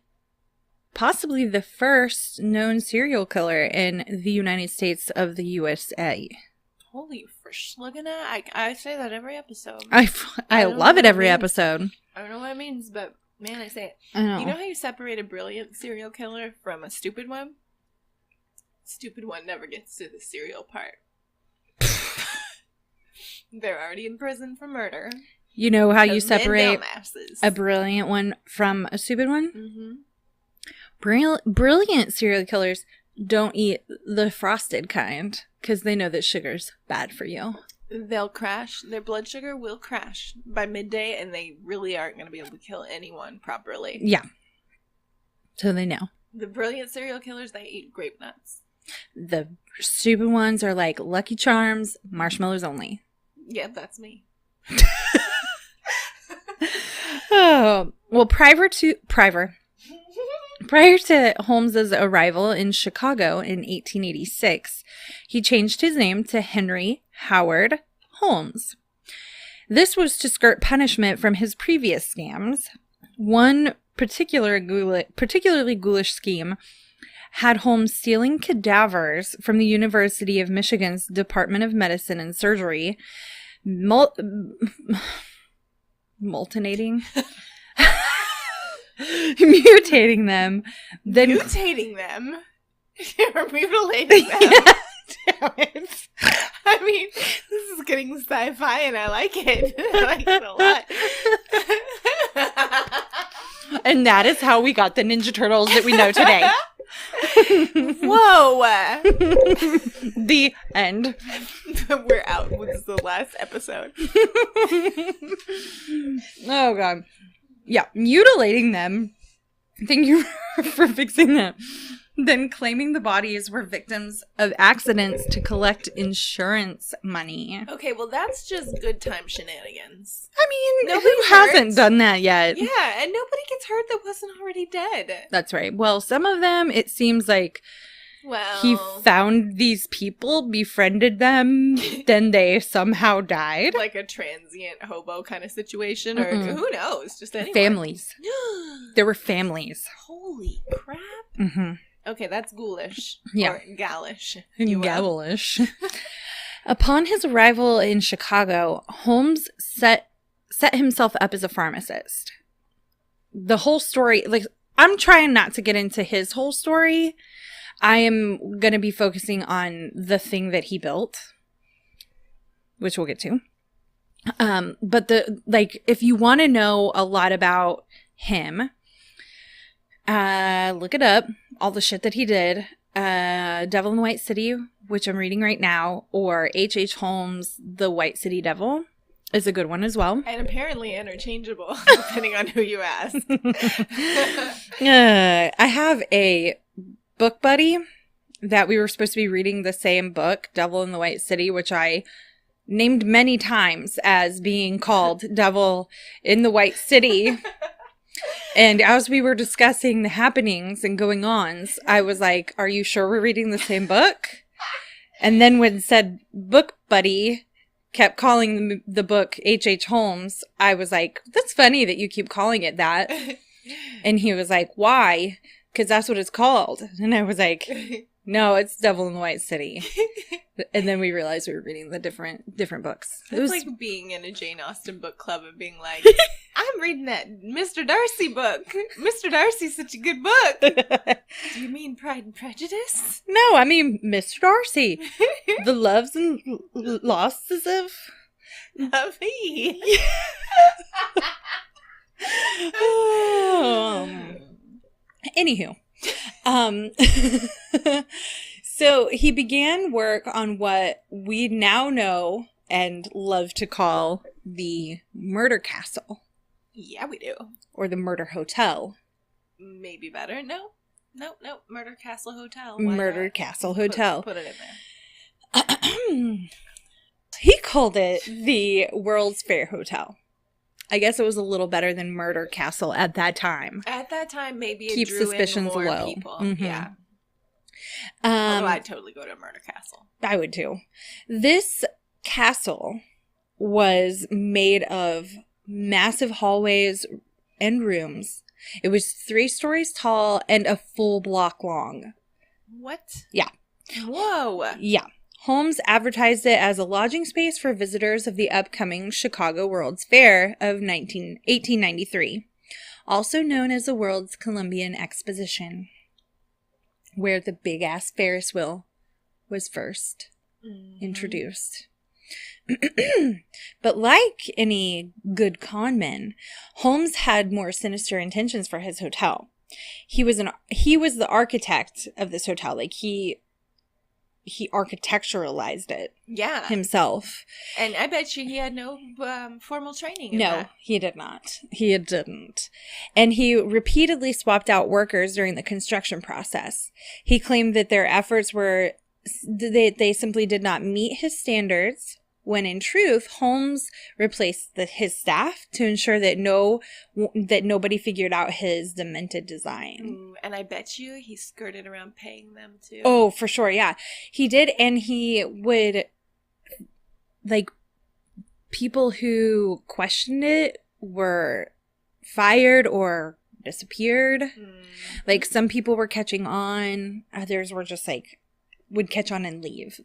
possibly the first known serial killer in the United States of the USA. Holy frischlugana. I say that every episode. I love it every episode. I don't know what it means, but man, I say it. I know. You know how you separate a brilliant serial killer from a stupid one? Stupid one never gets to the serial part. They're already in prison for murder. You know how you 'Cause men separate dumbasses. a brilliant one from a stupid one? Mm-hmm. Brilliant serial killers don't eat the frosted kind because they know that sugar's bad for you. They'll crash. Their blood sugar will crash by midday, and they really aren't going to be able to kill anyone properly. Yeah. So they know. The brilliant serial killers, they eat grape nuts. The stupid ones are like Lucky Charms, marshmallows only. Yeah, that's me. Oh, well, prior to Holmes's arrival in Chicago in 1886, he changed his name to Henry Howard Holmes. This was to skirt punishment from his previous scams. One particularly ghoulish scheme had Holmes stealing cadavers from the University of Michigan's Department of Medicine and Surgery, mutating them, then Mutating them? Or mutilating them? Damn it. I mean, this is getting sci-fi and I like it. I like it a lot. And that is how we got the Ninja Turtles that we know today. Whoa! The end. We're out. This is the last episode. Oh, God. Yeah, mutilating them. Thank you for fixing that. Then claiming the bodies were victims of accidents to collect insurance money. Okay, well, that's just good time shenanigans. I mean, Nobody's who hasn't hurt. done that yet? Yeah, and nobody gets hurt that wasn't already dead. That's right. Well, some of them, it seems like Well, he found these people, befriended them, then they somehow died. like a transient hobo kind of situation, or Mm-mm. who knows, just anyone. Families. There were families. Holy crap. Mm-hmm. Okay, that's ghoulish. Yeah. Or gallish. if you will. Gavelish. Upon his arrival in Chicago, Holmes set himself up as a pharmacist. The whole story, like, I'm trying not to get into his whole story. I am going to be focusing on the thing that he built, which we'll get to. But if you want to know a lot about him, look it up. All the shit that he did. Devil in the White City, which I'm reading right now, or H.H. Holmes' The White City Devil is a good one as well. And apparently interchangeable, depending on who you ask. I have a book buddy that we were supposed to be reading the same book, Devil in the White City, which I named many times as being called Devil in the White City. And as we were discussing the happenings and going-ons, I was like, are you sure we're reading the same book? And then when said book buddy kept calling the book H.H. Holmes, I was like, that's funny that you keep calling it that. And he was like, why? Because that's what it's called. And I was like, no, it's Devil in the White City. And then we realized we were reading the different books. It's like being in a Jane Austen book club and being like, I'm reading that Mr. Darcy book. Mr. Darcy's such a good book. Do you mean Pride and Prejudice? No, I mean Mr. Darcy. The loves and losses of Lovey. Anywho. So he began work on what we now know and love to call the Murder Castle. Yeah, we do. Or the Murder Hotel. Maybe better. No. Murder Castle Hotel. Murder Castle Hotel. Put it in there. He called it the World's Fair Hotel. I guess it was a little better than Murder Castle at that time. At that time, maybe it Keep drew suspicions in more low. people. Mm-hmm. Yeah. Although I'd totally go to Murder Castle. I would too. This castle was made of massive hallways and rooms. It was 3 stories tall and a full block long. What? Yeah. Whoa. Yeah. Holmes advertised it as a lodging space for visitors of the upcoming Chicago World's Fair of 1893, also known as the World's Columbian Exposition, where the big-ass Ferris wheel was first introduced. But like any good conman, Holmes had more sinister intentions for his hotel. He was the architect of this hotel. Like he architecturalized it himself. And I bet you he had no formal training in No, that. he did not. He didn't. And he repeatedly swapped out workers during the construction process. He claimed that their efforts were, they simply did not meet his standards, when in truth, Holmes replaced his staff to ensure that nobody figured out his demented design. Ooh, and I bet you he skirted around paying them too. Oh, for sure, yeah. He did, and he would, like, people who questioned it were fired or disappeared. Like, some people were catching on, others were just, like, would catch on and leave.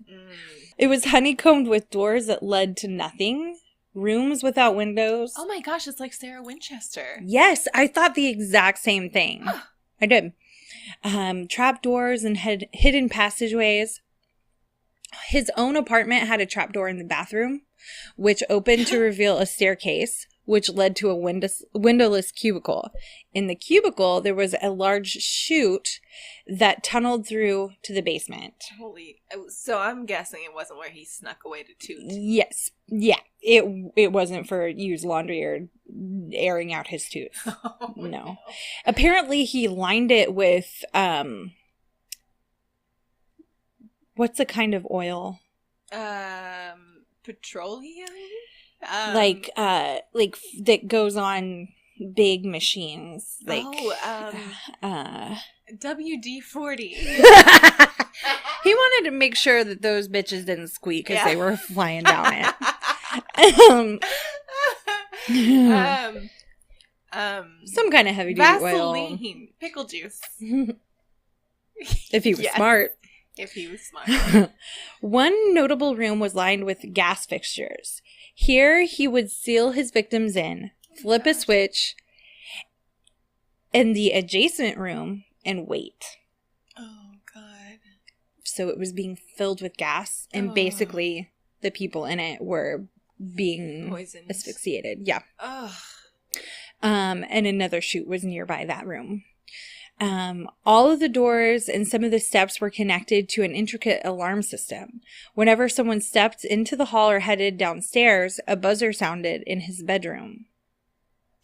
It was honeycombed with doors that led to nothing, rooms without windows. Oh my gosh, it's like Sarah Winchester. Yes, I thought the exact same thing. I did. Trap doors and hidden passageways. His own apartment had a trap door in the bathroom, which opened to reveal a staircase, which led to a windowless cubicle. In the cubicle, there was a large chute that tunneled through to the basement. So I'm guessing it wasn't where he snuck away to toot. Yes. Yeah. It wasn't for used laundry or airing out his tooth. Oh, no. Apparently he lined it with, what's the kind of oil? Petroleum? Like that goes on big machines. Like, WD-40. He wanted to make sure that those bitches didn't squeak as they were flying down it. Some kind of heavy duty oil. Vaseline, pickle juice. If he was Yes. smart. If he was smart. One notable room was lined with gas fixtures. Here, he would seal his victims in, flip a switch, in the adjacent room, and wait. Oh, God. So it was being filled with gas, and basically the people in it were being Poisoned. asphyxiated. Yeah. Ugh. And another chute was nearby that room. All of the doors and some of the steps were connected to an intricate alarm system. Whenever someone stepped into the hall or headed downstairs, a buzzer sounded in his bedroom.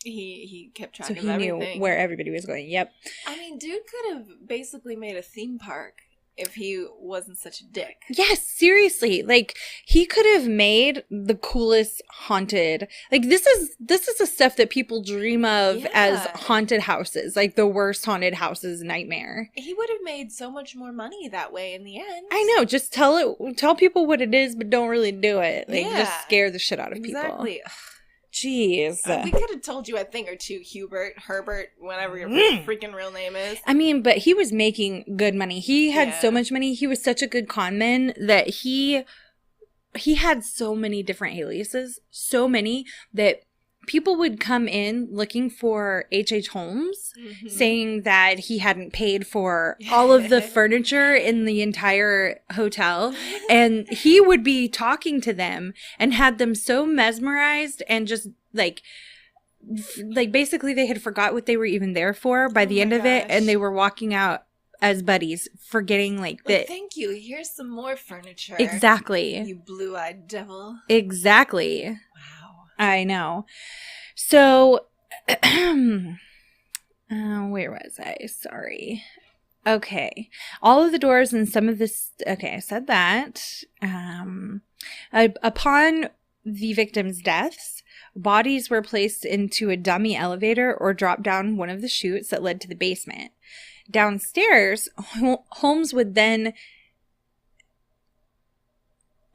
He kept track So of he everything. knew where everybody was going. Yep. I mean, dude could have basically made a theme park if he wasn't such a dick. Yes, seriously. Like, he could have made the coolest haunted. Like, this is the stuff that people dream of as haunted houses. Like, the worst haunted houses nightmare. He would have made so much more money that way in the end. I know. Just tell people what it is, but don't really do it. Like, just scare the shit out of people. Exactly. Jeez. We could have told you a thing or two, Herbert, whatever your freaking real name is. I mean, but he was making good money. He had so much money. He was such a good conman that he had so many different aliases, so many that people would come in looking for H.H. Holmes, saying that he hadn't paid for all of the furniture in the entire hotel. And he would be talking to them and had them so mesmerized and just like basically they had forgot what they were even there for by the end of it. And they were walking out as buddies, forgetting that. Thank you. Here's some more furniture. Exactly. You blue-eyed devil. Exactly. Wow. I know. So, where was I? Sorry. Okay. All of the doors and some of this. Okay, I said that. Upon the victims' deaths, bodies were placed into a dummy elevator or dropped down one of the chutes that led to the basement. Downstairs, Holmes would then...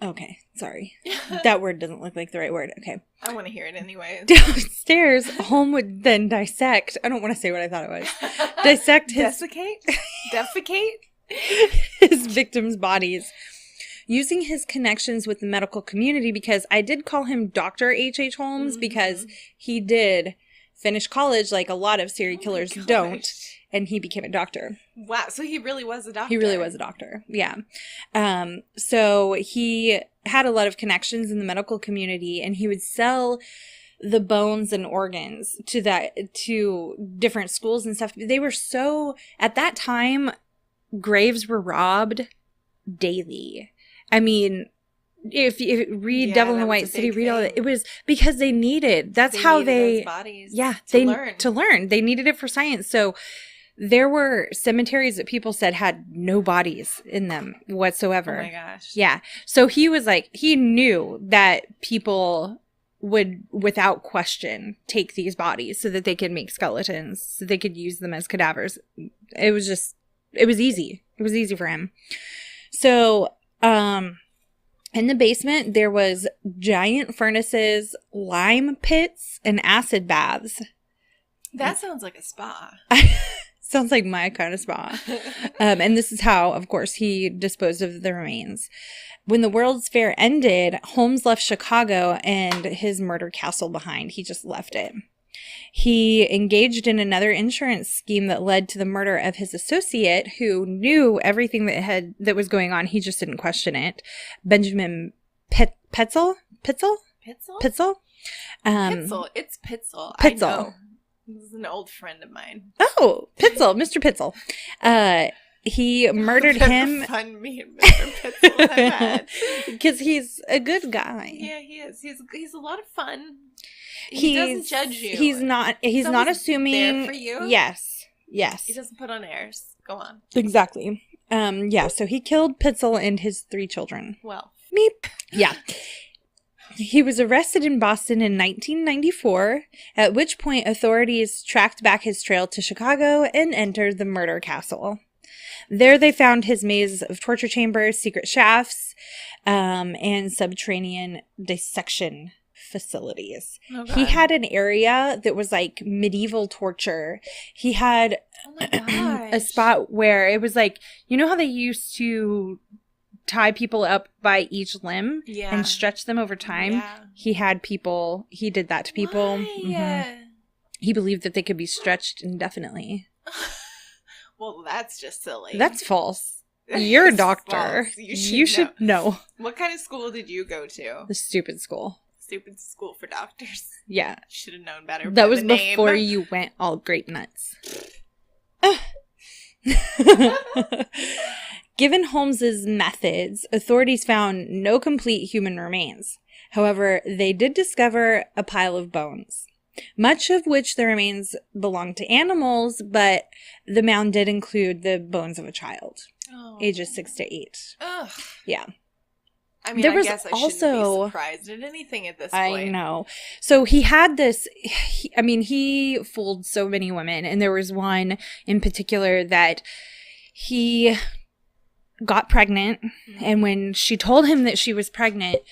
Okay, sorry. That word doesn't look like the right word. Okay. I want to hear it anyway. Downstairs, Holmes would then dissect... I don't want to say what I thought it was. Dissect his... Defecate? his victims' bodies. Using his connections with the medical community, because I did call him Dr. H.H. Holmes because he did finish college like a lot of serial killers don't. And he became a doctor. Wow. So he really was a doctor. He really was a doctor. Yeah. So he had a lot of connections in the medical community, and he would sell the bones and organs to different schools and stuff. They were so, at that time, graves were robbed daily. I mean, if you read Devil in the White City, read all that. It was because they needed. That's how they. Those bodies to learn. They needed it for science. So there were cemeteries that people said had no bodies in them whatsoever. Oh my gosh. Yeah. So he was like, he knew that people would, without question, take these bodies so that they could make skeletons, so they could use them as cadavers. It was easy. It was easy for him. So, in the basement, there was giant furnaces, lime pits, and acid baths. That sounds like a spa. Sounds like my kind of spa. And this is how, of course, he disposed of the remains. When the World's Fair ended, Holmes left Chicago and his murder castle behind. He just left it. He engaged in another insurance scheme that led to the murder of his associate, who knew everything that was going on. He just didn't question it. Benjamin Pitzel? Pitzel? Pitzel? Pitzel. It's Pitzel. Pitzel. I know. This is an old friend of mine. Oh, Pitzel. Mr. Pitzel. He murdered him. Fun me and Mr. Pitzel. Because he's a good guy. Yeah, he is. He's a lot of fun. He doesn't judge you. He's not assuming. There for you. Yes. He doesn't put on airs. Go on. Exactly. Yeah. So he killed Pitzel and his 3 children. Well. Meep. Yeah. He was arrested in Boston in 1994, at which point authorities tracked back his trail to Chicago and entered the murder castle. There they found his maze of torture chambers, secret shafts, and subterranean dissection facilities. Oh, He God. had an area that was like medieval torture. He had Oh my gosh. a spot where it was like, you know how they used to tie people up by each limb Yeah. and stretch them over time? Yeah. He did that to people. Why? Mhm. He believed that they could be stretched indefinitely. Well, that's just silly. That's false. You're a It's doctor. false. You should know. What kind of school did you go to? The stupid school. Stupid school for doctors. Yeah. Should have known better. That by was the name. before you went all grape nuts. Given Holmes's methods, authorities found no complete human remains. However, they did discover a pile of bones, much of which the remains belonged to animals, but the mound did include the bones of a child, Oh. ages 6 to 8. Ugh. Yeah. I mean, There I was guess I shouldn't also- be surprised at anything at this I point. know. So he had this, he fooled so many women. And there was one in particular that he got pregnant. And when she told him that she was pregnant,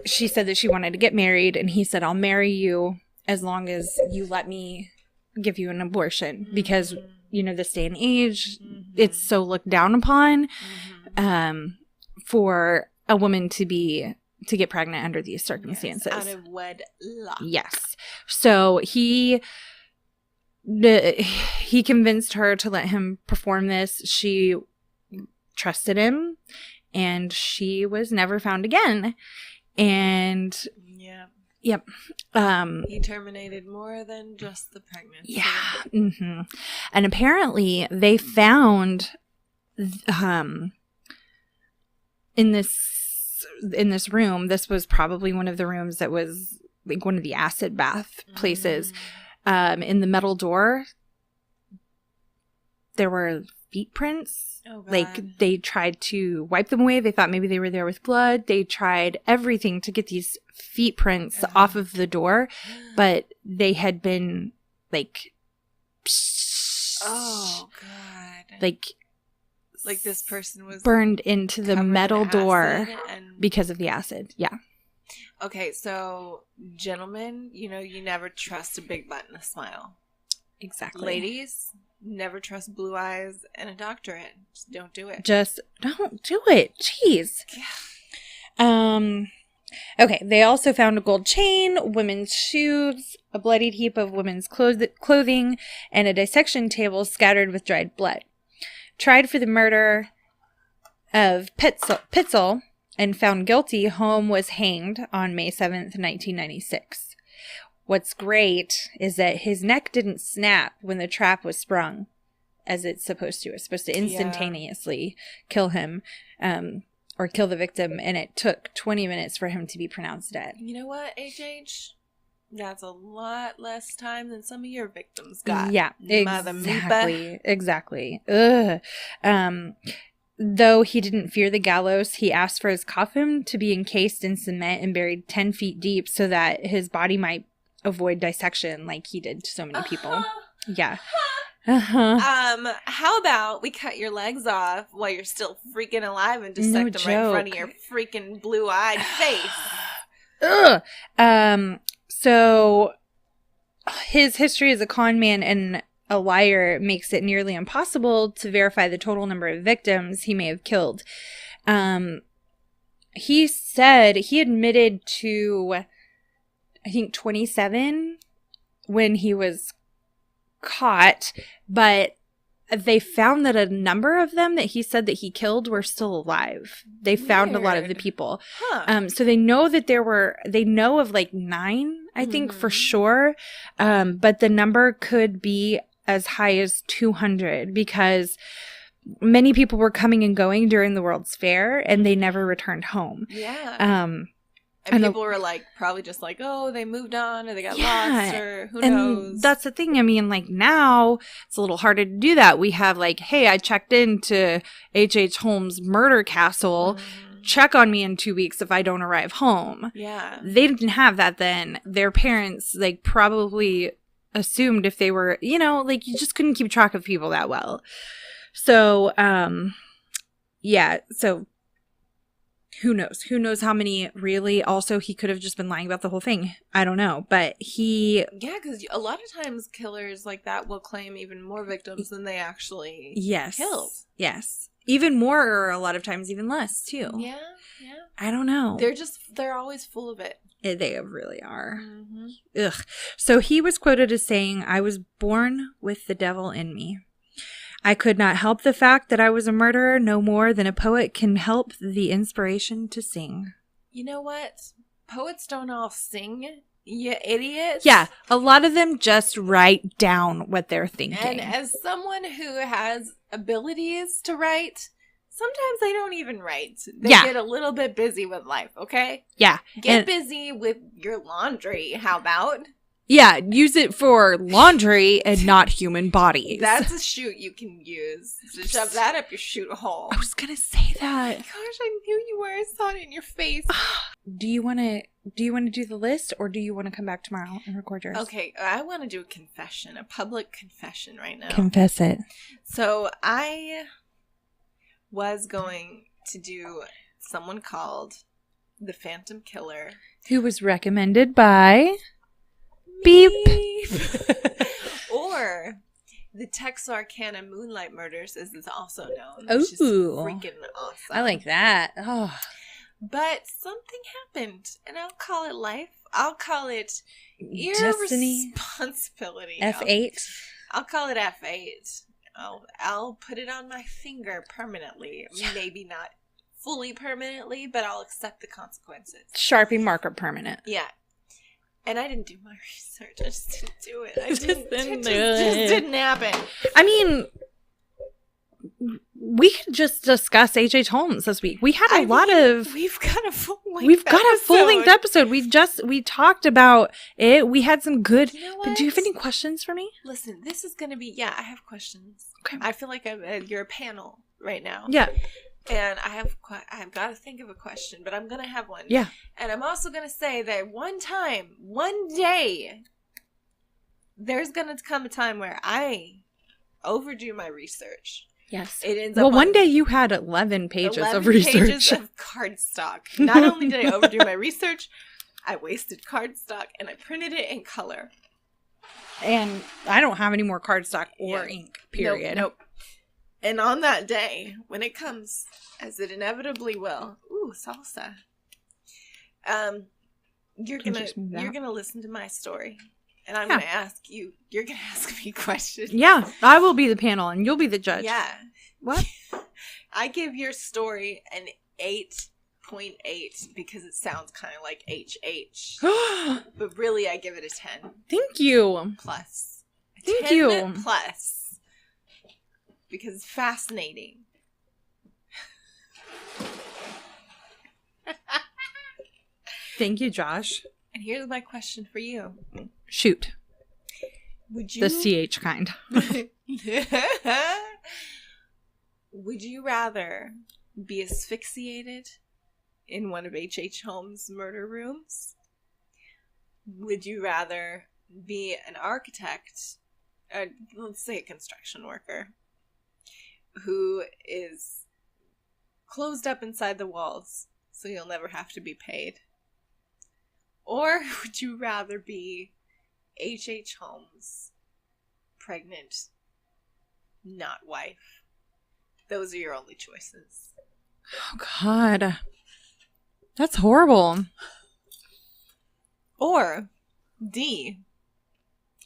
she said that she wanted to get married. And he said, I'll marry you as long as you let me give you an abortion. Because, this day and age, it's so looked down upon for a woman to get pregnant under these circumstances. Yes, out of wedlock. Yes. So he convinced her to let him perform this. She trusted him, and she was never found again. And Yeah. yep. He terminated more than just the pregnancy. Yeah. Mm-hmm. And apparently they found in this room, this was probably one of the rooms that was like one of the acid bath places. In the metal door, there were feet prints. Oh, God. Like they tried to wipe them away. They thought maybe they were there with blood. They tried everything to get these feet prints off of the door, but they had been like, Oh, God. like this person was burned into the covered in metal door acid and... because of the acid. Yeah. Okay, so gentlemen, you never trust a big butt and a smile. Exactly. Ladies, never trust blue eyes and a doctorate. Just don't do it. Just don't do it. Jeez. Okay, they also found a gold chain, women's shoes, a bloodied heap of women's clothing, and a dissection table scattered with dried blood. Tried for the murder of Pitzel and found guilty, Holmes was hanged on May 7th, 1996. What's great is that his neck didn't snap when the trap was sprung, as it's supposed to. It's supposed to instantaneously kill him, or kill the victim, and it took 20 minutes for him to be pronounced dead. You know what, HH? That's a lot less time than some of your victims got. Yeah, Mother exactly. Ugh. Though he didn't fear the gallows, he asked for his coffin to be encased in cement and buried 10 feet deep so that his body might avoid dissection like he did to so many people. Yeah. How about we cut your legs off while you're still freaking alive and dissect them right in front of your freaking blue-eyed face? Ugh. So his history as a con man and a liar makes it nearly impossible to verify the total number of victims he may have killed. He said he admitted to, I think, 27 when he was caught, but they found that a number of them that he said that he killed were still alive. They found a lot of the people. So they know that they know of like 9, I think, for sure. But the number could be as high as 200 because many people were coming and going during the World's Fair and they never returned home. Yeah. And people were like, probably just like, oh, they moved on or they got lost or who knows. And that's the thing. I mean, like now it's a little harder to do that. We have like, hey, I checked into H.H. Holmes' murder castle. Check on me in 2 weeks if I don't arrive home. Yeah. They didn't have that then. Their parents like probably assumed if they were, like you just couldn't keep track of people that well. So, yeah. So Who knows? Who knows how many really? Also, he could have just been lying about the whole thing. I don't know. But he... Yeah, because a lot of times killers like that will claim even more victims than they actually killed. Yes. Even more, or a lot of times even less, too. Yeah. I don't know. They're always full of it. They really are. Mm-hmm. Ugh. So he was quoted as saying, "I was born with the devil in me. I could not help the fact that I was a murderer no more than a poet can help the inspiration to sing." You know what? Poets don't all sing, you idiots. Yeah, a lot of them just write down what they're thinking. And as someone who has abilities to write, sometimes they don't even write. They get a little bit busy with life, okay? Yeah. Get busy with your laundry, how about? Yeah, use it for laundry and not human bodies. That's a chute you can use to shove that up your chute hole. I was going to say that. Gosh, I knew you were. I saw it in your face. Do you want to do the list, or do you want to come back tomorrow and record yours? Okay, I want to do a confession, a public confession right now. Confess it. So I was going to do someone called the Phantom Killer. Who was recommended by... Beep. Or the Texarkana Moonlight Murders, as it's also known. Ooh. Which is freaking awesome. I like that. Oh. But something happened, and I'll call it life. I'll call it Destiny. irresponsibility. F8. I'll call it F8. I'll put it on my finger permanently. Yeah. Maybe not fully permanently, but I'll accept the consequences. Sharpie marker permanent. Yeah. And I didn't do my research. I just didn't do it. Just didn't It do just it. didn't happen. I mean, we could just discuss H.H. Holmes this week. We had We've got a full-length episode. We talked about it. We had some good... You know But what? do you have any questions for me? Listen, this is going to be... Yeah, I have questions. Okay. I feel like you're a panel right now. Yeah. And I've got to think of a question, but I'm going to have one. Yeah. And I'm also going to say that one day, there's going to come a time where I overdo my research. Yes. It ends up Well, one on day you had 11 pages 11 of research. pages of cardstock. Not only did I overdo my research, I wasted cardstock and I printed it in color. And I don't have any more cardstock or Yeah. ink, period. Nope. And on that day, when it comes, as it inevitably will, salsa. You're gonna listen to my story, and I'm gonna ask you. You're gonna ask me questions. Yeah, I will be the panel, and you'll be the judge. Yeah. What? I give your story an 8.8 because it sounds kind of like HH, but really I give it a 10 Thank you. plus. Thank you. Plus. Because it's fascinating. Thank you, Josh. And here's my question for you. Shoot. Would you... The CH kind. Would you rather be asphyxiated in one of H.H. Holmes' murder rooms? Would you rather be an architect, let's say a construction worker, who is closed up inside the walls so you'll never have to be paid? Or would you rather be H.H. Holmes' pregnant, not wife? Those are your only choices. Oh, God. That's horrible. Or D,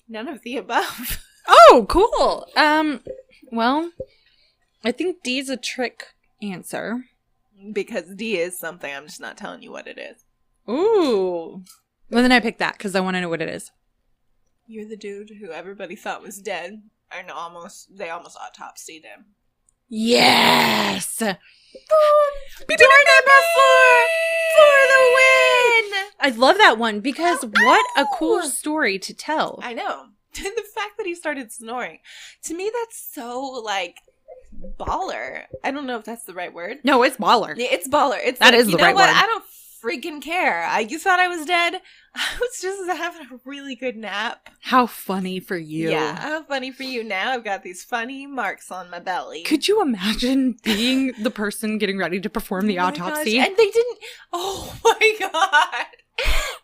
none of the above. Oh, cool. Well, I think D is a trick answer. Because D is something, I'm just not telling you what it is. Ooh. Well, then I picked that because I want to know what it is. You're the dude who everybody thought was dead, and they almost autopsied him. Yes! Door number 4 for the win! I love that one because what a cool story to tell. I know. The fact that he started snoring. To me, that's so, like, baller. I don't know if that's the right word. No, it's baller. Yeah, it's baller. It's That like, is the you know right what? word. I don't freaking care. You thought I was dead? I was just having a really good nap. How funny for you. Yeah, how funny for you. Now I've got these funny marks on my belly. Could you imagine being the person getting ready to perform the autopsy? Gosh. And they didn't. Oh my God.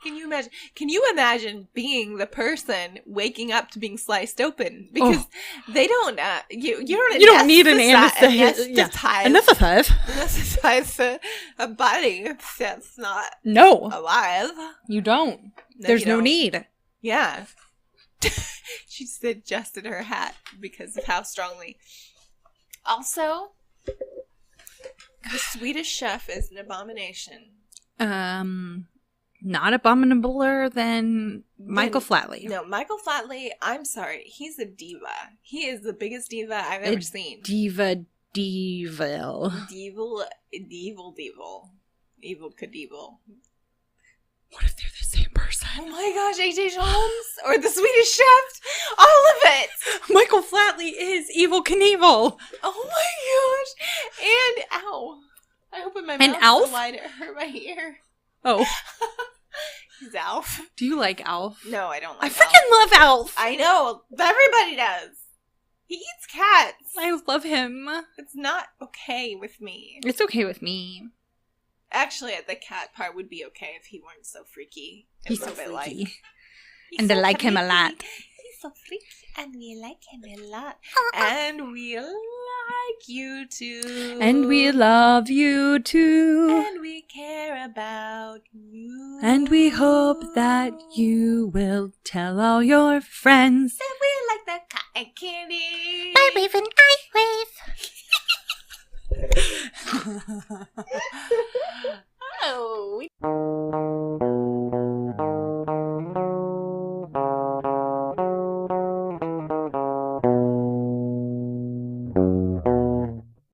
Can you imagine? Can you imagine being the person waking up to being sliced open? Because they don't. You don't need an anesthetic. Anesthetize a body that's not alive. You don't. There's no need. Yeah. She just adjusted her hat because of how strongly. Also, the Swedish chef is an abomination. Not abominabler than Michael Flatley. No, Michael Flatley, I'm sorry. He's a diva. He is the biggest diva I've ever seen. Devil. Evil Cadeevil. What if they're the same person? Oh my gosh, H.H. Holmes or the Swedish Chef, all of it. Michael Flatley is Evil Knievel. Oh my gosh, and ow! I opened my mouth so wide it hurt my ear. Oh, he's Alf. Do you like Alf? No, I don't like. I freaking love Alf. I know, everybody does. He eats cats. I love him. It's not okay with me. It's okay with me. Actually, the cat part would be okay if he weren't so freaky. He's so freaky. And I like him a lot. He's so freaky, and we like him a lot. And we like you too. And we love you too. And we care about you. And we hope that you will tell all your friends. And we like the cotton candy. I wave and I wave.